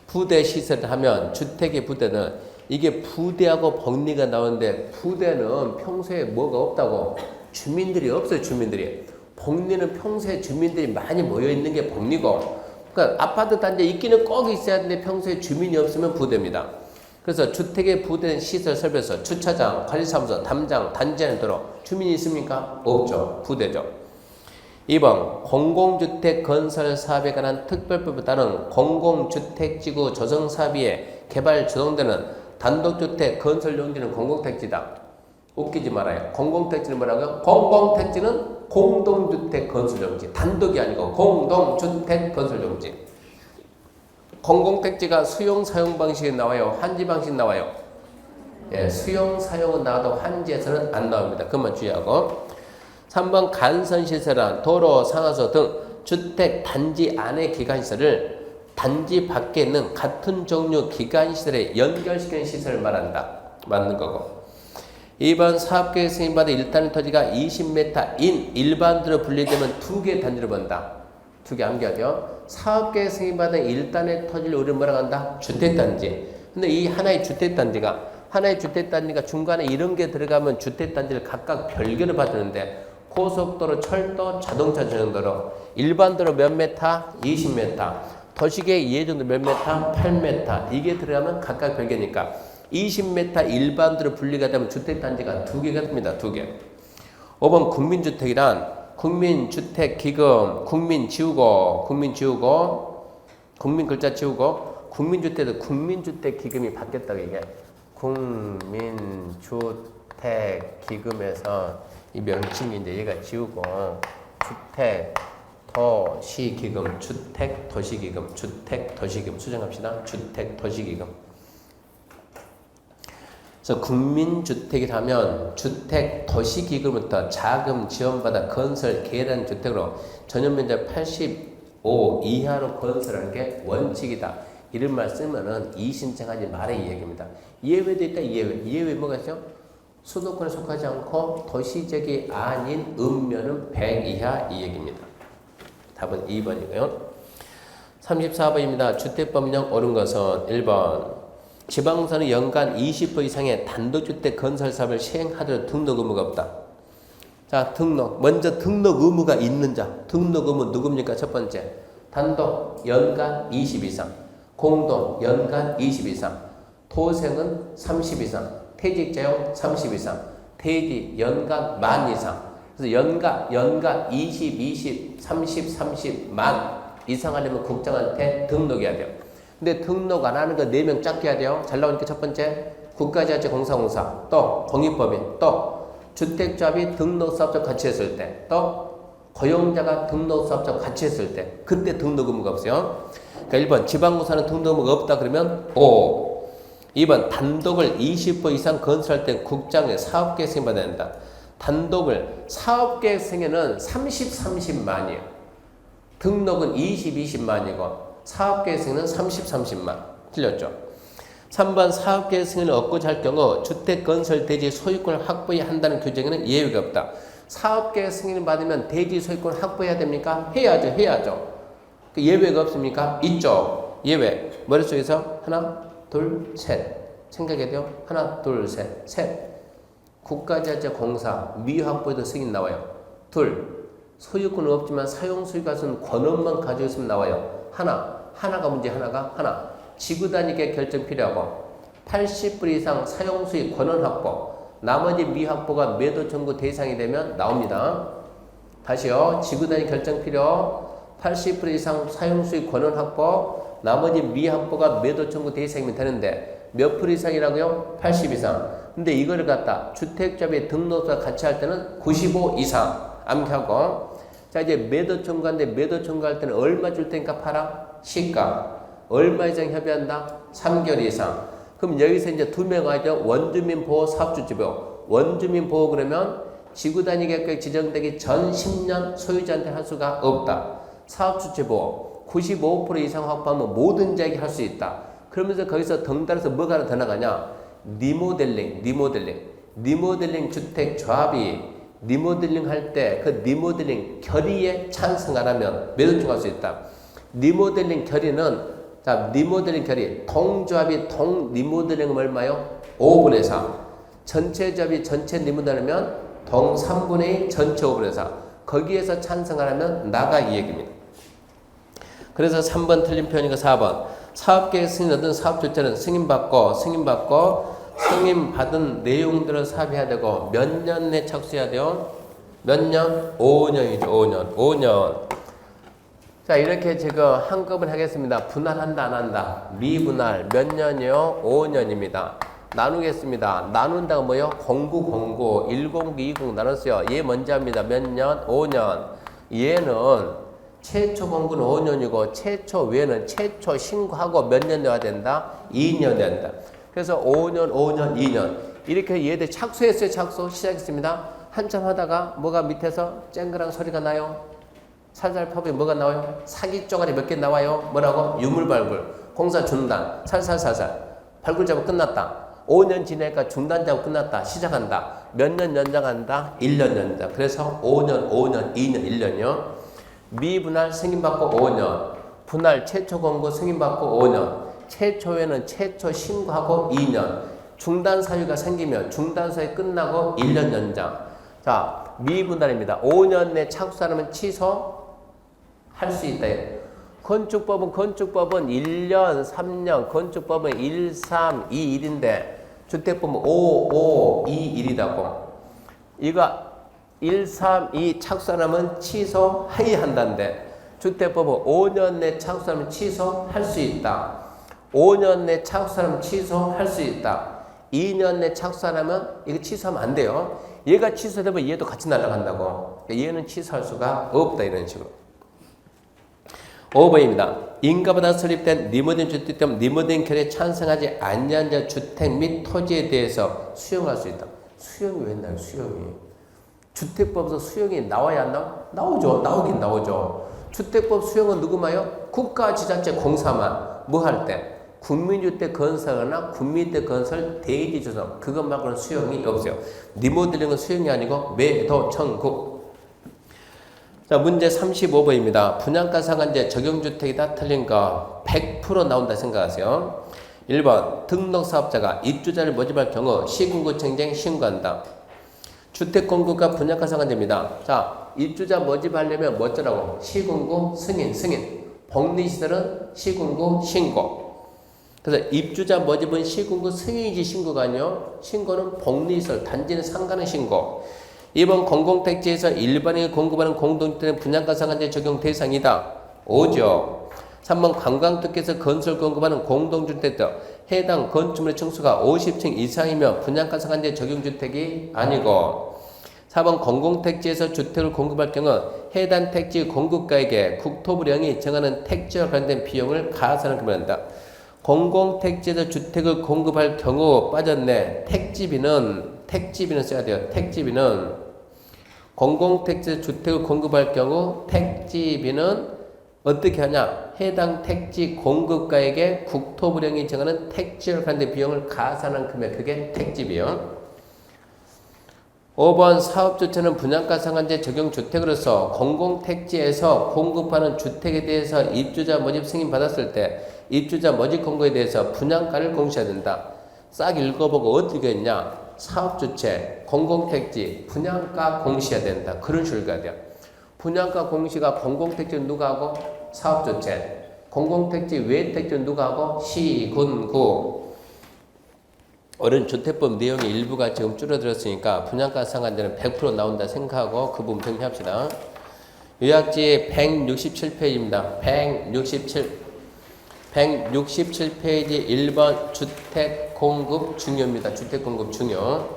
S1: 부대 시설을 하면 주택의 부대는 이게 부대하고 복리가 나오는데 부대는 평소에 뭐가 없다고 주민들이 없어요. 주민들이. 복리는 평소에 주민들이 많이 모여있는 게 복리고 그러니까 아파트 단지에 있기는 꼭 있어야 하는데 평소에 주민이 없으면 부대입니다. 그래서 주택의 부대는 시설 설비에서 주차장, 관리사무소, 담장, 단지 안에 들어 주민이 있습니까? 없죠. 부대죠. 2번 공공주택 건설 사업에 관한 특별법에 따른 공공주택지구 조성사업에 개발 조성되는 단독주택 건설 용지는 공공택지다. 웃기지 말아요. 공공택지는 뭐라고요? 공공택지는 공동주택 건설용지. 단독이 아니고 공동주택 건설용지. 공공택지가 수용 사용 방식이 나와요. 환지 방식 나와요. 예, 수용 사용은 나와도 환지에서는 안 나옵니다. 그것만 주의하고. 3번 간선시설은 도로, 상하수 등 주택 단지 안의 기관시설을 단지 밖에 있는 같은 종류 기관시설에 연결시키는 시설을 말한다. 맞는 거고. 2번 사업계획 승인받은 일단의 토지가 20m인 일반도로 분리되면 두 개의 단지를 본다. 두 개 암기하죠. 사업계획 승인받은 일단의 토지를 우리는 뭐라고 한다? 주택단지. 근데 이 하나의 주택단지가 중간에 이런 게 들어가면 주택단지를 각각 별개로 봐주는데 고속도로, 철도, 자동차 전용도로 일반도로 몇 메타? 20m. 도시계획 이해정도 몇 메타? 8m. 이게 들어가면 각각 별개니까 20m 일반도로 분리가 되면 주택단지가 두 개가 됩니다. 두 개. 5번 국민주택이란 국민주택기금, 국민 글자 지우고 국민주택도 국민주택기금이 바뀌었다고 이게 국민주택기금에서 이 명칭인데 얘가 지우고 주택 도시기금, 주택도시기금 수정합시다. 주택도시기금. 그래서 국민주택이라면 주택도시기금부터 자금 지원받아 건설 계획한 주택으로 전용면적 85 이하로 건설하는 게 원칙이다. 이런 말 쓰면은 이의신청하지 말아 이 얘기입니다. 예외도 있다. 예외 뭐가 있죠? 수도권에 속하지 않고 도시적이 아닌 읍면은 100 이하 이 얘기입니다. 답은 2번이고요. 34번입니다. 주택법령 옳은 것은 1번 지방선은 연간 20% 이상의 단독주택 건설 사업을 시행하도록 등록 의무가 없다. 자, 먼저 등록 의무가 있는 자. 등록 의무 누굽니까? 첫 번째. 단독 연간 20 이상. 공동 연간 20 이상. 도생은 30 이상. 퇴직자용 30 이상. 대지 연간 만 이상. 그래서 연간 20, 30 만 이상 하려면 국장한테 등록해야 돼요. 근데 등록 안 하는 거 4명 짝게 해야 돼요. 잘 나오니까 첫 번째 국가자재 공사공사, 또 공익법인, 또 주택조합이 등록사업자 같이 했을 때, 또 고용자가 등록사업자 같이 했을 때 그때 등록 의무가 없어요. 그러니까 1번 지방공사는 등록 의무가 없다 그러면 O. 2번 단독을 20% 이상 건설할 때 국장의 사업계획 승인 받아야 된다. 단독을 사업계획 승인은 30만이에요. 등록은 20만이고 사업계획 승인은 30만. 틀렸죠? 3번 사업계획 승인을 얻고자 할 경우 주택건설 대지 소유권을 확보해야 한다는 규정에는 예외가 없다. 사업계획 승인을 받으면 대지 소유권을 확보해야 됩니까? 해야죠. 그 예외가 없습니까? 있죠. 예외. 머릿속에서 하나, 둘, 셋. 생각해야 돼요. 하나, 둘, 셋. 국가자재 공사 미확보에도 승인 나와요. 둘, 소유권은 없지만 사용수익과는 권한만 가지고 있으면 나와요. 하나가 문제 하나. 지구단위계 결정 필요하고 80불 이상 사용수익 권한 확보 나머지 미확보가 매도 청구 대상이 되면 나옵니다. 다시요. 지구단위 결정 필요 80불 이상 사용수익 권한 확보 나머지 미확보가 매도 청구 대상이면 되는데 몇 프로 이상이라고요? 80 이상. 근데 이거를 갖다 주택조합의 등록사 같이 할 때는 95 이상 암기하고 자 이제 매도 청구하는데 매도 청구할 때는 얼마 줄 테니까 팔아? 시가. 얼마 이상 협의한다? 3개월 이상. 그럼 여기서 이제 두 명 하죠. 원주민 보호 사업주지보. 원주민 보호 그러면 지구단위 계획 지정되기 전 10년 소유자한테 할 수가 없다. 사업주지보 95% 이상 확보하면 모든 자에게 할 수 있다. 그러면서 거기서 덩달아서 뭐가 하나 더 나가냐? 리모델링 주택 조합이 리모델링 할 때 그 리모델링 결의에 찬성 안 하면 매도중할 수 있다. 리모델링 결의는 자 리모델링 결의 동조합이 동 리모델링은 얼마요? 5분의 4. 전체 조합이 전체 리모델링이면 동 3분의 2 전체 5분의 4. 거기에서 찬성 안 하면 나가 이 얘기입니다. 그래서 3번 틀린 표현이고 4번 사업계획 승인 얻은 사업주체는 승인받고 승인받은 내용들을 사업해야 되고 몇 년 내 착수해야 돼요? 몇 년? 5년이죠. 5년. 자 이렇게 지금 한꺼번에 하겠습니다. 분할한다 안 한다? 미분할 몇 년이요? 5년입니다. 나누겠습니다. 나눈다가 뭐요? 0909 109 20 나눴어요. 얘 먼저 합니다. 몇 년? 5년. 얘는 최초 공구는 5년이고 최초 외는 최초 신고하고 몇 년 내야 된다? 2년 된다. 그래서 5년, 5년, 2년 이렇게 얘들 착수했어요. 착수 시작했습니다. 한참 하다가 뭐가 밑에서 쨍그랑 소리가 나요. 살살 파보면 뭐가 나와요? 사기 쪼가리 몇 개 나와요. 뭐라고? 유물발굴, 공사 중단, 살살살살 발굴 작업 끝났다. 5년 지나니까 중단 작업 끝났다. 시작한다. 몇 년 연장한다? 1년 연장. 그래서 5년, 5년, 2년, 1년이요. 미분할 승인받고 5년, 분할 최초 공고 승인받고 5년, 최초에는 최초 신고하고 2년, 중단 사유가 생기면 중단 사유 끝나고 1년 연장. 자, 미분할입니다. 5년 내 착수하면 취소할 수 있다. 건축법은 1년, 3년, 건축법은 1, 3, 2, 1인데 주택법은 5, 5, 2, 1이라고. 이거 1, 3, 2 착수하면 취소해야 한다는데 주택법은 5년 내 착수하면 취소할 수 있다. 5년 내 착수하면 취소할 수 있다. 2년 내 착수하면 이거 취소하면 안 돼요. 얘가 취소되면 얘도 같이 날아간다고. 얘는 취소할 수가 없다 이런 식으로. 5번입니다. 인가받아 설립된 리모델링 주택 리모델링 결의에 찬성하지 아니한 자 주택 및 토지에 대해서 수용할 수 있다. 수용이 왜 나요? 수용이. 주택법에서 수용이 나와야 안 나와? 나오죠. 나오긴 나오죠. 주택법 수용은 누구마요? 국가지자체 공사만 뭐 할 때? 국민주택 건설하거나 국민주택 건설 대지 조성 그것 말고는 수용이 없어요. 리모델링은 수용이 아니고 매도 청구. 자 문제 35번입니다. 분양가 상한제 적용주택이다 틀린 거 100% 나온다 생각하세요. 1번 등록사업자가 입주자를 모집할 경우 시군구청장 신고한다. 주택공급과 분양가 상한제입니다. 자, 입주자 모집하려면 뭐 어쩌라고? 시군구 승인. 복리시설은 시군구 신고. 그래서 입주자 모집은 시군구 승인이지 신고가 아니요. 신고는 복리시설, 단지는 상가는 신고. 2번 공공택지에서 일반인이 공급하는 공동주택은 분양가 상한제 적용 대상이다. 5죠. 3번 관광특혜에서 건설 공급하는 공동주택 등 해당 건축물의 층수가 50층 이상이면 분양가 상한제 적용주택이 아니고 4번 공공택지에서 주택을 공급할 경우 해당 택지 공급가에게 국토부령이 정하는 택지와 관련된 비용을 가산을 금한다. 공공택지에서 주택을 공급할 경우 빠졌네. 택지비는 써야 돼요. 택지비는 공공택지에서 주택을 공급할 경우 택지비는 어떻게 하냐? 해당 택지 공급가에게 국토부령이 정하는 택지와 관련된 비용을 가산한 금액 그게 택지비요. 5번 사업주체는 분양가 상한제 적용 주택으로서 공공택지에서 공급하는 주택에 대해서 입주자 모집 승인 받았을 때 입주자 모집 공고에 대해서 분양가를 공시해야 된다. 싹 읽어보고 어떻게 했냐? 사업주체, 공공택지, 분양가 공시해야 된다. 그런 식으로 가야 돼요. 분양가 공시가 공공택지는 누가 하고? 사업주체. 공공택지 외 택지는 누가 하고? 시군구. 어른 주택법 내용의 일부가 지금 줄어들었으니까 분양가 상한제는 100% 나온다 생각하고 그 부분 정리합시다. 요약지 167페이지입니다. 167페이지 1번 주택 공급 중요입니다. 주택 공급 중요.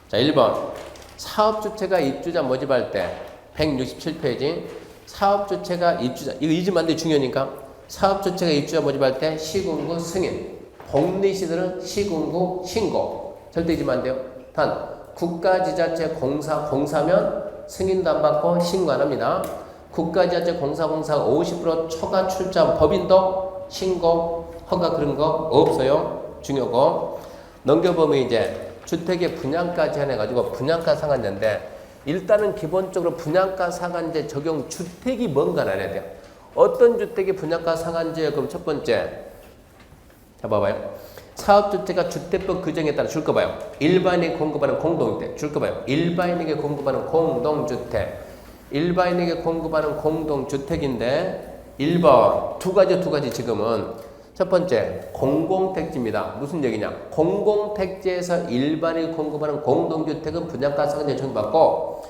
S1: 자, 1번. 사업주체가 입주자 모집할 때 167페이지 사업주체가 입주자 이거 잊으면 안 돼 중요하니까 사업주체가 입주자 모집할 때 시군구 승인 복리시설은 시군구 신고 절대 잊으면 안 돼요. 단 국가지자체 공사면 승인도 안 받고 신고 안 합니다. 국가지자체 공사가 50% 초과 출자한 법인도 신고 허가 그런 거 없어요. 중요고 넘겨보면 이제 주택의 분양가 제한해가지고 분양가 상한제인데 일단은 기본적으로 분양가 상한제 적용 주택이 뭔가를 알아야 돼요. 어떤 주택이 분양가 상한제예요? 그럼 첫 번째 자 봐봐요. 사업주택가 주택법 규정에 따라 줄 거 봐요. 일반인에게 공급하는 공동주택 줄 거 봐요. 일반인에게 공급하는 공동주택 일반인에게 공급하는 공동주택인데 1번 두 가지 지금은 첫 번째 공공택지입니다. 무슨 얘기냐? 공공택지에서 일반인이 공급하는 공동주택은 분양가 상한제 적용받고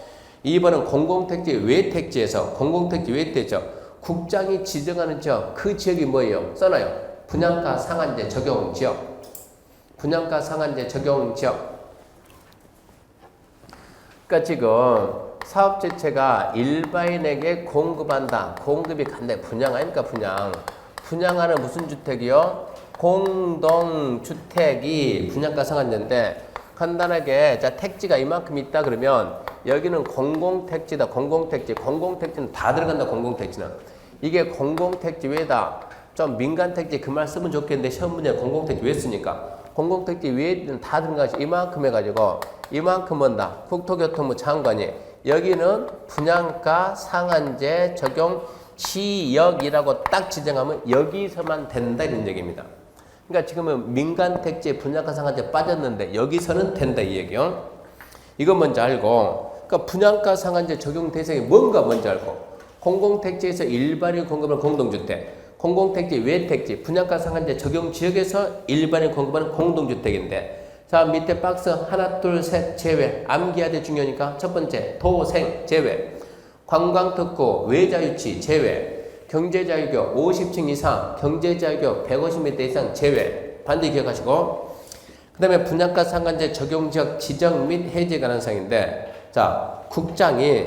S1: 2번은 공공택지 외택지에서 공공택지 외택지죠. 국장이 지정하는 지역 그 지역이 뭐예요? 써놔요. 분양가 상한제 적용 지역 분양가 상한제 적용 지역 그러니까 지금 사업주체가 일반인에게 공급한다. 공급이 간다. 분양 아닙니까? 분양하는 무슨 주택이요? 공동주택이 분양가 상한제인데 간단하게 자 택지가 이만큼 있다 그러면 여기는 공공택지다. 공공택지는 다 들어간다. 공공택지는 이게 공공택지 외다. 좀 민간택지 그 말 쓰면 좋겠는데 시험 문제 공공택지 왜 쓰니까 공공택지 외에는 다 들어간 것이 이만큼 해가지고 이만큼은 다 국토교통부 장관이 여기는 분양가 상한제 적용 지역이라고 딱 지정하면 여기서만 된다 이런 얘기입니다. 그러니까 지금은 민간택지 분양가 상한제 빠졌는데 여기서는 된다 이 얘기요. 이거 먼저 알고 그러니까 분양가 상한제 적용 대상이 뭔가 먼저 알고 공공택지에서 일반인 공급하는 공동주택 공공택지 외택지 분양가 상한제 적용 지역에서 일반인 공급하는 공동주택인데 자 밑에 박스 하나 둘 셋 제외 암기해야 돼 중요하니까 첫 번째 도생 제외 관광특구 외자유치 제외 경제자유교 50층 이상 경제자유교 150m 이상 제외 반드시 기억하시고 그 다음에 분양가 상한제 적용지역 지정 및 해제 가능성인데 자 국장이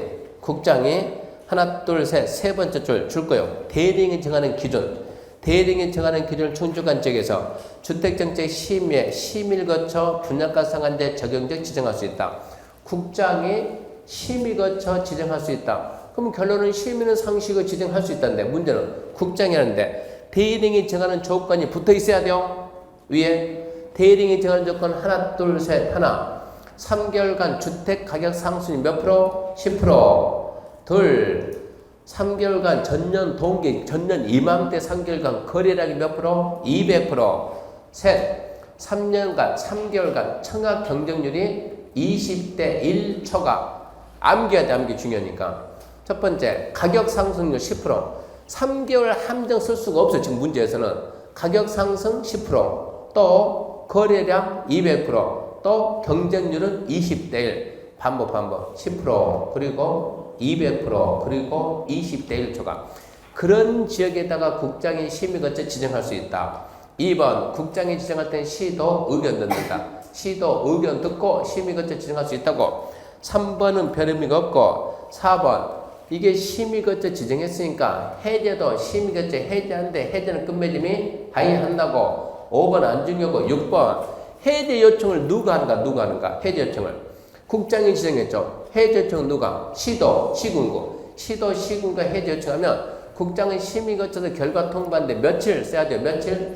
S1: 하나 둘 셋 세 번째 줄 거예요. 대리인이 정하는 기준 대리인이 정하는 기준을 충족한 지역에서 주택정책 심의를 거쳐 분양가 상한제 적용지역 지정할 수 있다. 국장이 심의 거쳐 지정할 수 있다. 그럼 결론은 심의는 상식을 지정할 수 있다는데 문제는 국장이 하는데 대리인이 정하는 조건이 붙어 있어야 돼요. 위에 대리인이 정하는 조건 하나 둘 셋 하나 3개월간 주택 가격 상승이 몇 프로? 10%. 둘 3개월간 전년 동기, 전년 이맘때 3개월간 거래량이 몇 프로? 200%. 셋, 3개월간 청약 경쟁률이 20대 1 초과. 암기해야 돼, 암기 중요하니까. 첫 번째, 가격 상승률 10%. 3개월 함정 쓸 수가 없어요, 지금 문제에서는. 가격 상승 10%. 또, 거래량 200%. 또, 경쟁률은 20대 1. 반복 10% 그리고 200% 그리고 20대 1 초과 그런 지역에다가 국장이 심의 거쳐 지정할 수 있다. 2번 국장이 지정할 땐 시도 의견 듣는다. 시도 의견 듣고 심의 거쳐 지정할 수 있다고. 3번은 별 의미가 없고 4번 이게 심의 거쳐 지정했으니까 해제도 심의 거쳐 해제하는데 해제는 끝맺음이 하이한다고. 5번 안 중요하고 6번 해제 요청을 누가 하는가 해제 요청을 국장이 지정했죠. 해제 요청은 누가? 시군구 시군구가 해제 요청하면 국장은 심의 거쳐서 결과 통보하는데 며칠 써야 돼요? 며칠?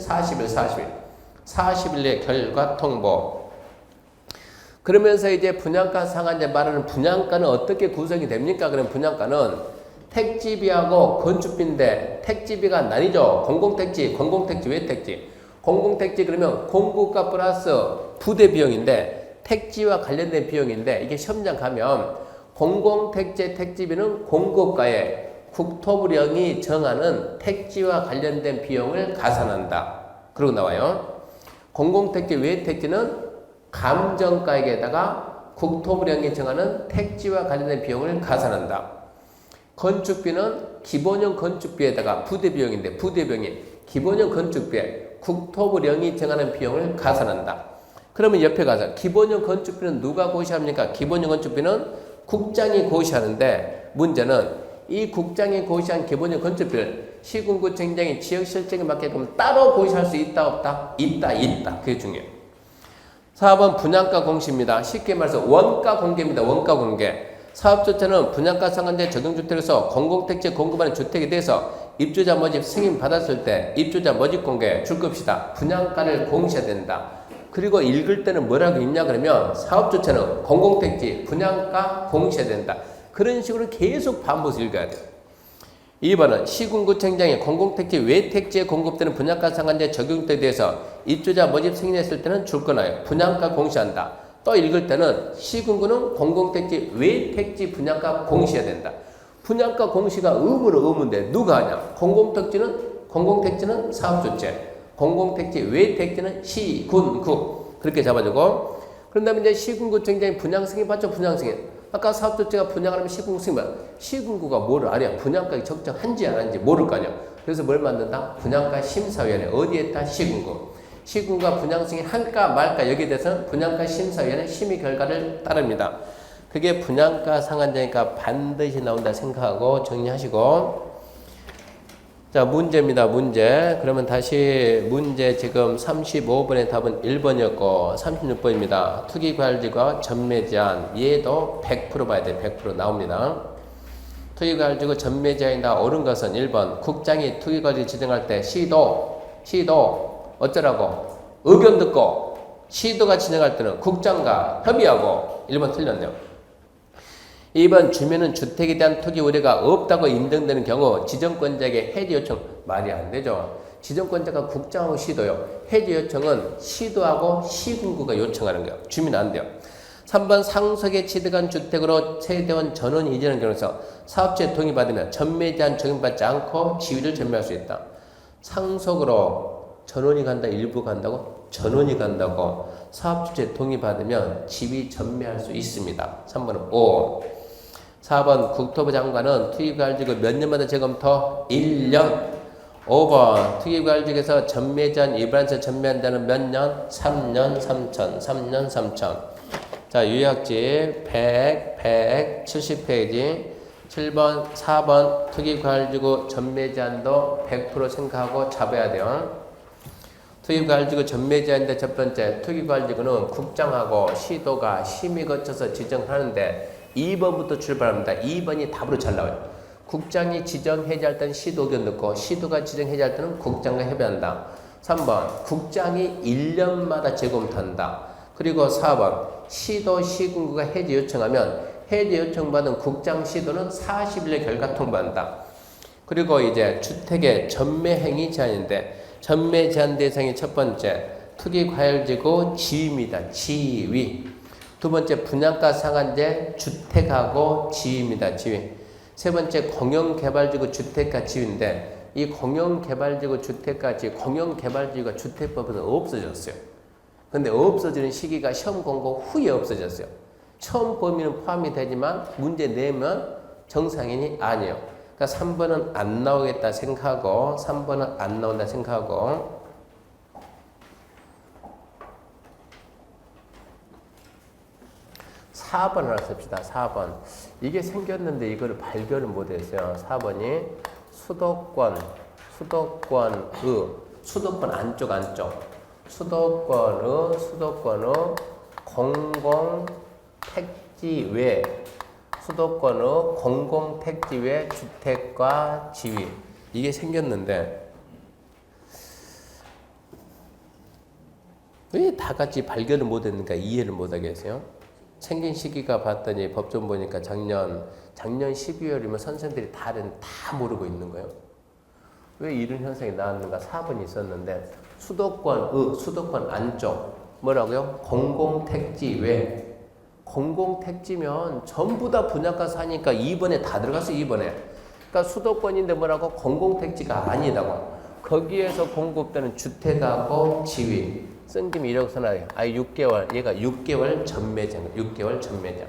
S1: 40일 내에 결과 통보. 그러면서 이제 분양가 상한제 말하는 분양가는 어떻게 구성이 됩니까? 그럼 분양가는 택지비하고 건축비인데 택지비가 나뉘죠. 공공택지 외택지. 공공택지 그러면 공급가 플러스 부대 비용인데 택지와 관련된 비용인데 이게 시험장 가면 공공택지 택지비는 공급가에 국토부령이 정하는 택지와 관련된 비용을 가산한다. 그러고 나와요. 공공택지 외택지는 감정가액에다가 국토부령이 정하는 택지와 관련된 비용을 가산한다. 건축비는 기본형 건축비에다가 부대비용인데 부대비용이 기본형 건축비에 국토부령이 정하는 비용을 가산한다. 그러면 옆에 가서 기본형 건축비는 누가 고시합니까? 기본형 건축비는 국장이 고시하는데 문제는 이 국장이 고시한 기본형 건축비를 시군구청장이 지역 실정에 맞게끔 따로 고시할 수 있다 없다? 있다. 그게 중요해요. 4번 분양가 공시입니다. 쉽게 말해서 원가 공개입니다. 원가 공개. 사업주체는 분양가 상한제 적용주택에서 공공택지에 공급하는 주택에 대해서 입주자 모집 승인 받았을 때 입주자 모집 공개 줄 겁시다. 분양가를 공시해야 된다. 그리고 읽을 때는 뭐라고 읽냐 그러면 사업주체는 공공택지, 분양가 공시해야 된다. 그런 식으로 계속 반복해서 읽어야 돼요. 2번은 시군구청장이 공공택지 외 택지에 공급되는 분양가 상한제 적용에 대해서 입주자 모집 승인했을 때는 줄거나요. 분양가 공시한다. 또 읽을 때는 시군구는 공공택지 외 택지 분양가 공시해야 된다. 분양가 공시가 의무로 의무인데 누가 하냐? 공공택지는 사업주체, 공공택지 외 택지는 시군구 그렇게 잡아주고 그런 다음에 이제 시군구청장이 분양승인 받죠. 분양승인. 아까 사업주체가 분양을 하면 시군구가 뭐를 알아야 분양가가 적정한지 안 한지 모를 거 아니야. 그래서 뭘 만든다? 분양가 심사위원회. 어디에 있다? 시군구. 시군구가 분양승인 할까 말까 여기에 대해서는 분양가 심사위원회 심의 결과를 따릅니다. 그게 분양가 상한제니까 반드시 나온다 생각하고 정리하시고 자 문제입니다. 문제. 그러면 다시 문제 지금 35번의 답은 1번이었고 36번입니다. 투기과열지구 전매제한 얘도 100% 봐야 돼. 100% 나옵니다. 투기과열지구 전매제한이다. 옳은 것은 1번 국장이 투기과열지구 지정할 때 시도 어쩌라고 의견 듣고 시도가 지정할 때는 국장과 협의하고 1번 틀렸네요. 2번 주민은 주택에 대한 투기 우려가 없다고 인정되는 경우 지정권자에게 해지 요청 말이 안 되죠. 지정권자가 국장하고 시도요. 해지 요청은 시도하고 시군구가 요청하는 거예요. 주민 안 돼요. 3번 상속에 취득한 주택으로 세대원 전원 이전하는 경우에서 사업주의 동의받으면 전매 제한 적용받지 않고 지위를 전매할 수 있다. 상속으로 전원이 간다, 일부 간다고? 전원이 간다고 사업주체 동의받으면 지위 전매할 수 있습니다. 3번은 5. 4번 국토부 장관은 투기과열지구 몇 년마다 재검토? 1년. 5번 투기과열지구에서 전매 제한 위반해서 전매한다는 몇 년? 3년 3천. 3년 3천. 자 요약지 170페이지 7번 4번 투기과열지구 전매 제한도 100% 생각하고 잡아야 돼요. 투기과열지구 전매 제한인데 첫 번째 투기과열지구는 국장하고 시도가 심의 거쳐서 지정하는데 2번부터 출발합니다. 2번이 답으로 잘 나와요. 국장이 지정 해제할 때는 시도 의견 듣고 시도가 지정 해제할 때는 국장과 협의한다. 3번 국장이 1년마다 재검토한다. 그리고 4번 시도 시군구가 해제 요청하면 해제 요청받은 국장 시도는 40일의 결과 통보한다. 그리고 이제 주택의 전매 행위 제한인데 전매 제한 대상이 첫 번째 투기과열지구 지위입니다. 지위. 두 번째 분양가 상한제 주택하고 지위입니다. 지위. 세 번째 공영개발지구 주택가 지위인데 이 공영개발지구 주택가 지위, 공영개발지구가 주택법에서 없어졌어요. 근데 없어지는 시기가 시험 공고 후에 없어졌어요. 처음 범위는 포함이 되지만 문제 내면 정상인이 아니에요. 그러니까 3번은 안 나오겠다 생각하고 3번은 안 나온다 생각하고 4번을 하나 씁시다. 4번. 이게 생겼는데 이거를 발견을 못했어요. 4번이 수도권 안쪽. 수도권의 공공택지 외 주택과 지위. 이게 생겼는데 왜 다 같이 발견을 못했는가 이해를 못하겠어요? 생긴 시기가 봤더니 법좀 보니까 작년 12월이면 선생들이 다 모르고 있는 거예요. 왜 이런 현상이 나왔는가? 4번이 있었는데 수도권 안쪽 뭐라고요? 공공택지 외. 공공택지면 전부 다 분양가 사니까 2번에 다 들어갔어. 2번에. 그러니까 수도권인데 뭐라고? 공공택지가 아니다고. 거기에서 공급되는 주택하고 지위. 쓴 김에 이렇게 써놔요. 6개월. 얘가 6개월 전매장. 6개월 전매장.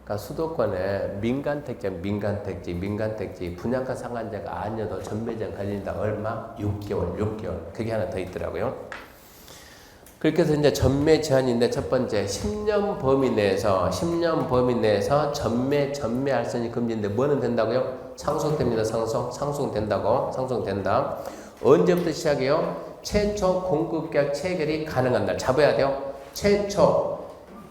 S1: 그러니까 수도권에 민간택지 분양가 상한제가 아니어도 전매장 걸린다. 얼마? 6개월. 그게 하나 더 있더라고요. 그렇게 해서 이제 전매 제한인데 첫 번째 10년 범위 내에서 전매할 수 있는 금지인데 뭐는 된다고요? 상속됩니다. 상속된다. 언제부터 시작해요? 최초 공급계약 체결이 가능한 날 잡아야 돼요. 최초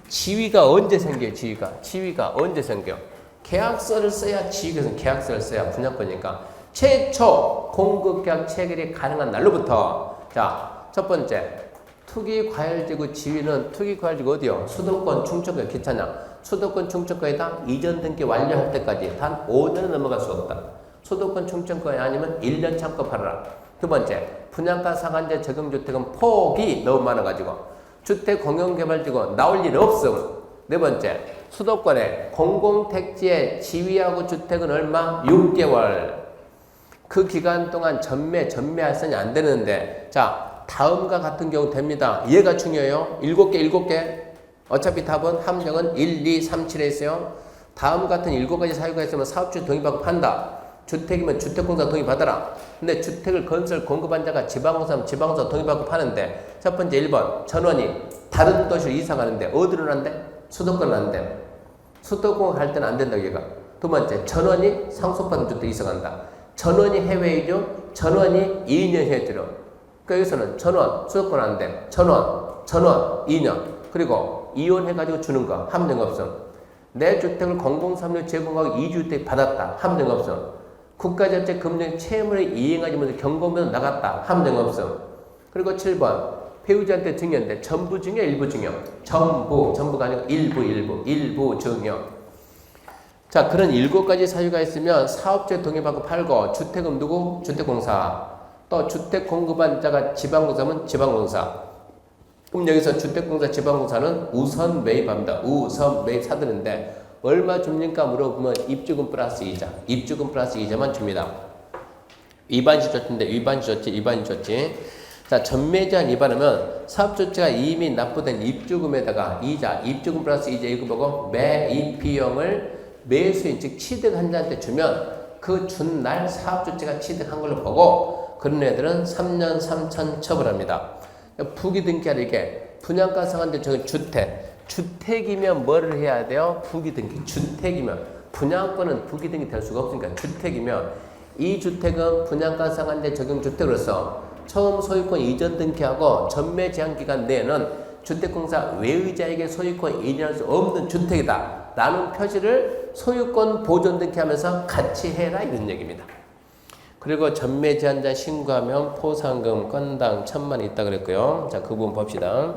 S1: 지위가 언제 생겨요? 지위가 언제 생겨? 계약서를 써야 계약서를 써야 분양권이니까 최초 공급계약 체결이 가능한 날로부터 자 첫 번째, 투기과열지구 지위는 투기과열지구 어디요? 수도권, 충청권, 귀찮냐? 수도권, 충청권에다 이전 등기 완료할 때까지 단 5년은 넘어갈 수 없다. 수도권, 충청권이 아니면 1년 참고 팔아라. 두 번째, 분양가 상한제 적용주택은 폭이 너무 많아가지고 주택 공용개발지구 나올 일 없음. 네 번째, 수도권에 공공택지의 지위하고 주택은 얼마? 6개월. 그 기간 동안 전매 할선이 안 되는데, 자, 다음과 같은 경우 됩니다. 얘가 중요해요. 7개. 어차피 답은 함정은 1, 2, 3, 7에 있어요. 다음 같은 7가지 사유가 있으면 사업주 동의받고 판다. 주택이면 주택공사 동의받아라. 근데 주택을 건설 공급한 자가 지방공사면 지방공사 동의받고 파는데, 첫 번째 1번, 전원이 다른 도시로 이사 가는데 어디로는 안 돼? 수도권은 안 돼. 수도권 갈 때는 안 된다, 얘가. 두 번째, 전원이 상속받은 주택 이사 간다. 전원이 해외 이주, 전원이 2년 해외주로. 그러니까 여기서는 전원, 수도권 안 돼. 전원, 2년. 그리고 이혼해가지고 주는 거, 함정 없음. 내 주택을 공공삼류 제공하고 2주택 받았다. 함정 없음. 국가자체 금융 채무를 이행하지 못해 경고면 나갔다. 함정 없음. 그리고 7번. 배우자한테 증여인데 전부 증여, 일부 증여. 전부가 아니고 일부 증여. 자, 그런 7가지 사유가 있으면 사업주에 동의받고 팔고, 주택은 누구? 주택공사. 또 주택 공급한 자가 지방공사면 지방공사. 그럼 여기서 주택공사 지방공사는 우선 매입합니다. 우선 매입 사드는데 얼마 줍니까? 물어보면 입주금 플러스 이자만 줍니다. 위반시 좋던데 위반이 좋지. 자, 전매제한 위반하면 사업주체가 이미 납부된 입주금에다가 이자, 입주금 플러스 이자 이거 보고 매입 비용을 매수인 즉 취득한 자한테 주면 그 준 날 사업주체가 취득한 걸로 보고 그런 애들은 3년 3천 처벌합니다. 부기등기할 이게 분양가 상한제 적은 주택이면 뭐를 해야 돼요? 부기등기. 주택이면 분양권은 부기등기 될 수가 없으니까 주택이면 이 주택은 분양가 상한제 적용 주택으로서 처음 소유권 이전 등기하고 전매 제한 기간 내에는 주택공사 외의자에게 소유권 이전할 수 없는 주택이다. 라는 표시를 소유권 보존 등기하면서 같이 해라 이런 얘기입니다. 그리고 전매 제한자 신고하면 포상금 건당 1,000만 있다 그랬고요. 자, 그 부분 봅시다.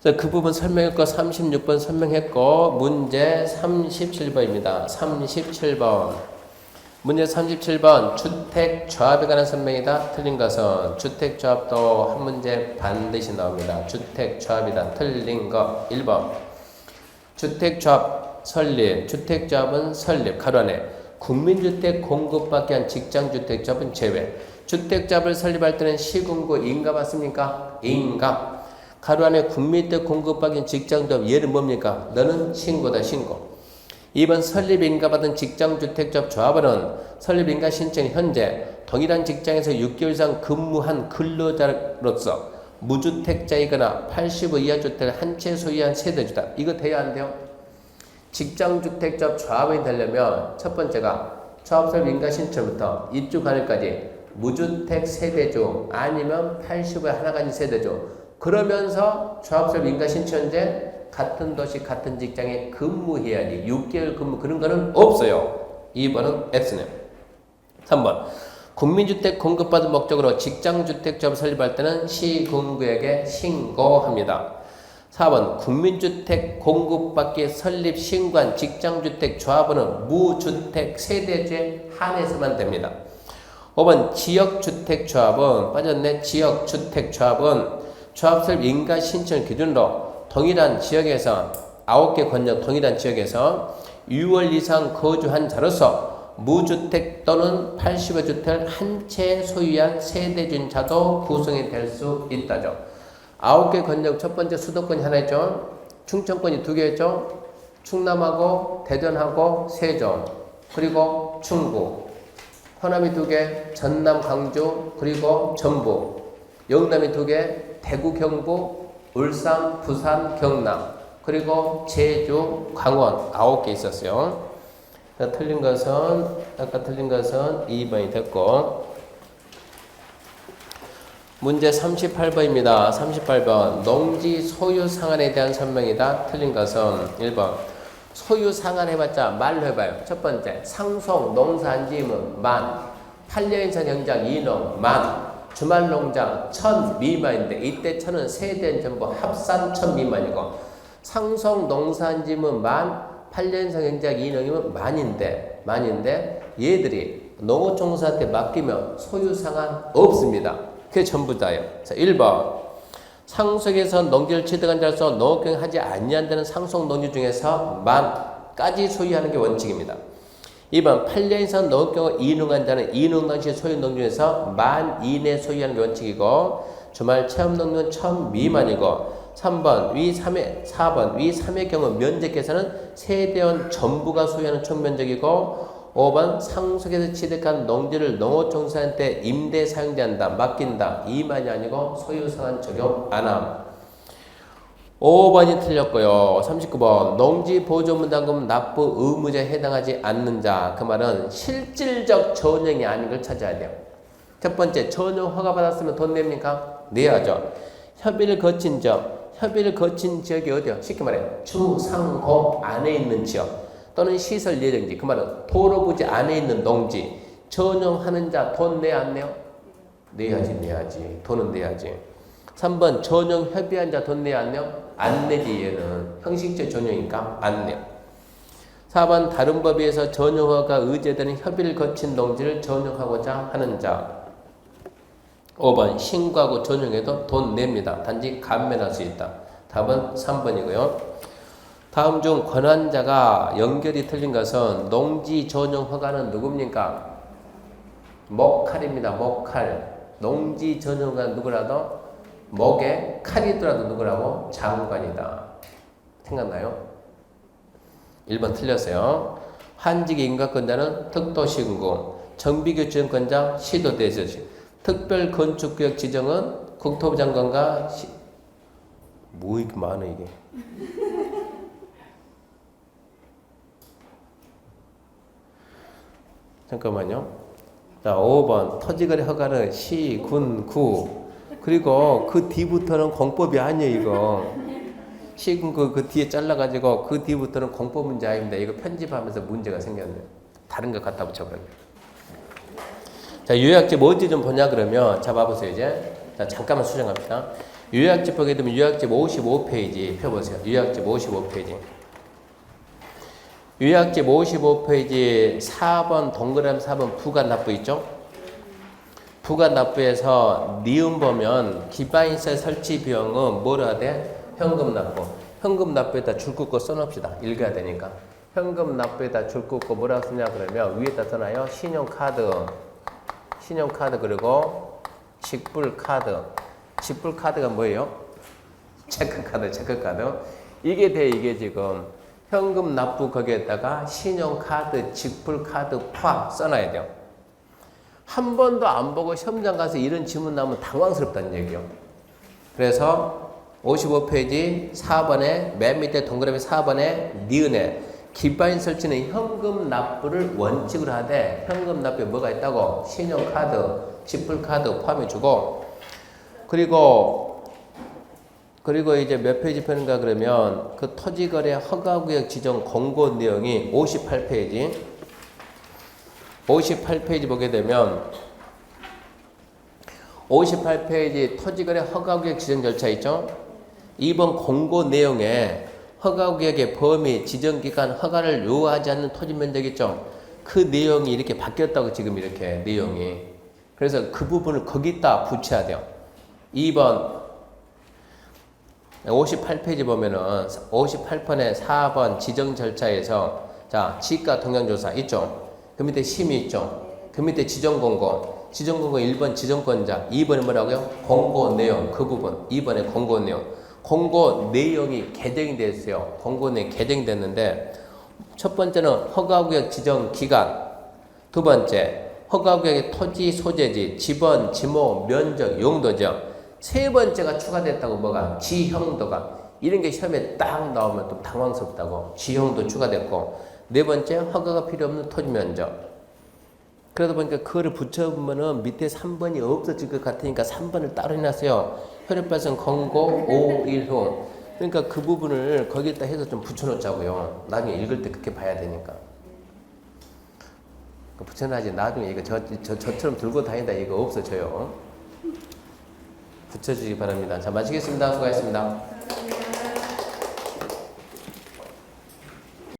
S1: 자, 그 부분 설명했고 36번 설명했고 문제 37번입니다. 37번. 문제 37번 주택조합에 관한 설명이다. 틀린 것은 주택조합도 한 문제 반드시 나옵니다. 주택조합이다. 틀린 거 1번. 주택조합 설립. 주택조합은 설립. 가로 안에 국민주택 공급받기 위한 직장주택조합은 제외. 주택조합을 설립할 때는 시군구 인가 맞습니까? 인가. 가로 안에 국민주택 공급받기 위한 직장조합 얘는 뭡니까? 너는 신고다. 신고. 2번 설립인가받은 직장주택조합 조합원은 설립인가 신청 현재 동일한 직장에서 6개월 이상 근무한 근로자로서 무주택자이거나 85 이하 주택을 한 채 소유한 세대주다. 이거 돼야 안 돼요? 직장주택조합 조합원이 되려면 첫 번째가 조합 설립인가 신청부터 입주 가능까지 무주택 세대주 아니면 85에 하나 가진 세대주. 그러면서 조합 설립인가 신청제 같은 도시 같은 직장에 근무해야지. 6개월 근무 그런 거는 없어요. 2번은 X네요. 3번 국민주택 공급받은 목적으로 직장주택조합 설립할 때는 시군구에게 신고합니다. 4번 국민주택 공급받기 설립 신고한 직장주택조합원은 무주택 세대주에 한해서만 됩니다. 5번 지역주택조합은 빠졌네. 지역주택조합은 조합 설립 인가 신청 기준으로 동일한 지역에서 9개 권역 동일한 지역에서 6월 이상 거주한 자로서 무주택 또는 80여 주택을 한 채 소유한 세대주자도 구성이 될 수 있다죠. 9개 권역 첫 번째 수도권이 하나 있죠. 충청권이 2개 있죠. 충남하고 대전하고 세종 그리고 충북. 호남이 2개, 전남 광주 그리고 전북. 영남이 2개, 대구 경북 울산, 부산, 경남, 그리고 제주, 강원 9개 있었어요. 아까 틀린 것은 2번이 됐고 문제 38번입니다. 38번 농지 소유 상한에 대한 설명이다. 틀린 것은 1번 소유 상한 해봤자 말로 해봐요. 첫 번째 상속 농사한 지임은 만 8년 이상 경작 2농 만 주말 농장 1000 미만인데 이때 1000은 세대인 전부 합산 1000 미만이고 상속 농산지면 8년생 행작 이농이면 만인데 얘들이 농어총사한테 맡기면 소유 상한 없습니다. 그게 전부 다예요. 자, 1번 상속에서 농지를 취득한 자로서 농업경영하지 아니한다는 상속 농지 중에서 만까지 소유하는 게 원칙입니다. 2번 8년 이상 농업경영을 이농한 자는 이농 당시 소유 농지 중에서 만 이내 소유하는 게 원칙이고 주말 체험농지는 1000 미만이고 4번 위 3의 경우 면적계산은 세대원 전부가 소유하는 총면적이고 5번 상속에서 취득한 농지를 농어총사한테 임대 사용자한다 맡긴다 이만이 아니고 소유상한 적용 안함. 5번이 틀렸고요. 39번 농지보조문담금 납부 의무자에 해당하지 않는 자. 그 말은 실질적 전용이 아닌 걸 찾아야 돼요. 첫 번째 전용 허가받았으면 돈 냅니까? 내야죠. 협의를 거친 지역이 어디요? 쉽게 말해 주상공 안에 있는 지역 또는 시설 예정지. 그 말은 도로부지 안에 있는 농지 전용하는 자 돈 내야 안 내요? 내야지. 돈은 내야지. 3번 전용 협의한 자 돈 내야 안 내요? 안 내지. 얘는 형식적 전용이니까 안 내요. 4번 다른 법에서 전용허가 의제되는 협의를 거친 농지를 전용하고자 하는 자. 5번 신고하고 전용해도 돈 냅니다. 단지 감면할 수 있다. 답은 3번이고요. 다음 중 권한자가 연결이 틀린 것은 농지 전용 허가는 누굽니까? 목칼입니다. 목칼. 농지 전용 허가는 누구라도? 목에 칼이더라도 누구라고? 장관이다. 생각나요? 1번 틀렸어요. 한직의 인가권자는 특도시군구, 정비규 지정권자 시도대지시, 특별건축구역 지정은 국토부 장관과 뭐 이렇게 많아 이게. 잠깐만요. 자, 5번 토지거래 허가는 시, 군, 구. 그리고 그 뒤부터는 공법이 아니에요, 이거. 시, 군, 그 뒤에 잘라가지고 그 뒤부터는 공법 문제 아닙니다. 이거 편집하면서 문제가 생겼네요. 다른 거 갖다 붙여버렸네. 자, 요약집 어디 좀 보냐 그러면 자, 봐보세요, 이제. 자, 잠깐만 수정합시다. 요약집 보게 되면 요약집 55페이지 펴보세요. 요약집 55페이지. 요약집 55페이지 4번 동그라미 4번 부가납부 있죠? 부가납부에서 니은 보면 기반시설 설치 비용은 뭐라 돼? 현금납부. 현금납부에다 줄 긋고 써놓읍시다. 읽어야 되니까. 현금납부에다 줄 긋고 뭐라고 쓰냐 그러면 위에다 써놔요. 신용카드 그리고 직불카드. 직불카드가 뭐예요? 체크카드. 이게 돼. 이게 지금 현금 납부 거기에다가 신용카드, 직불카드 포함 써놔야 돼요. 한 번도 안 보고 시험장 가서 이런 질문 나오면 당황스럽다는 얘기요. 그래서 55페이지 4번에 맨 밑에 동그라미 4번에 니은에 기반 설치는 현금 납부를 원칙으로 하되 현금 납부에 뭐가 있다고? 신용카드, 직불카드 포함해 주고 그리고 이제 몇 페이지 펴는가 그러면 그 토지거래 허가구역 지정 공고 내용이 58페이지 보게 되면 58페이지 토지거래 허가구역 지정 절차 있죠? 이번 공고 내용에 허가구역의 범위, 지정기간, 허가를 요하지 않는 토지 면적 있죠? 그 내용이 이렇게 바뀌었다고 지금 이렇게 내용이. 그래서 그 부분을 거기다 붙여야 돼요. 2번 58페이지 보면은 58번에 4번 지정 절차에서 자 지가 동향조사 있죠. 그 밑에 심의 있죠. 그 밑에 지정공고 1번 지정권자 2번에 뭐라고요? 공고 내용 그 부분 2번에 공고 내용 공고 내용이 개정이 됐어요. 공고 내용이 개정이 됐는데 첫 번째는 허가구역 지정 기간 두 번째 허가구역의 토지 소재지 지번 지목 면적 용도죠. 세 번째가 추가됐다고 뭐가? 지형도가. 이런 게 시험에 딱 나오면 좀 당황스럽다고. 지형도 추가됐고. 네 번째 허가가 필요 없는 토지 면적. 그러다 보니까 그거를 붙여보면은 밑에 3번이 없어질 것 같으니까 3번을 따로 해놨어요. 혈액 발생 권고 5일 후. 그러니까 그 부분을 거기다 해서 좀 붙여놓자고요. 나중에 읽을 때 그렇게 봐야 되니까. 붙여놔야지 나중에 이거 저처럼 들고 다닌다 이거 없어져요. 붙여주시기 바랍니다. 자, 마치겠습니다. 수고하셨습니다.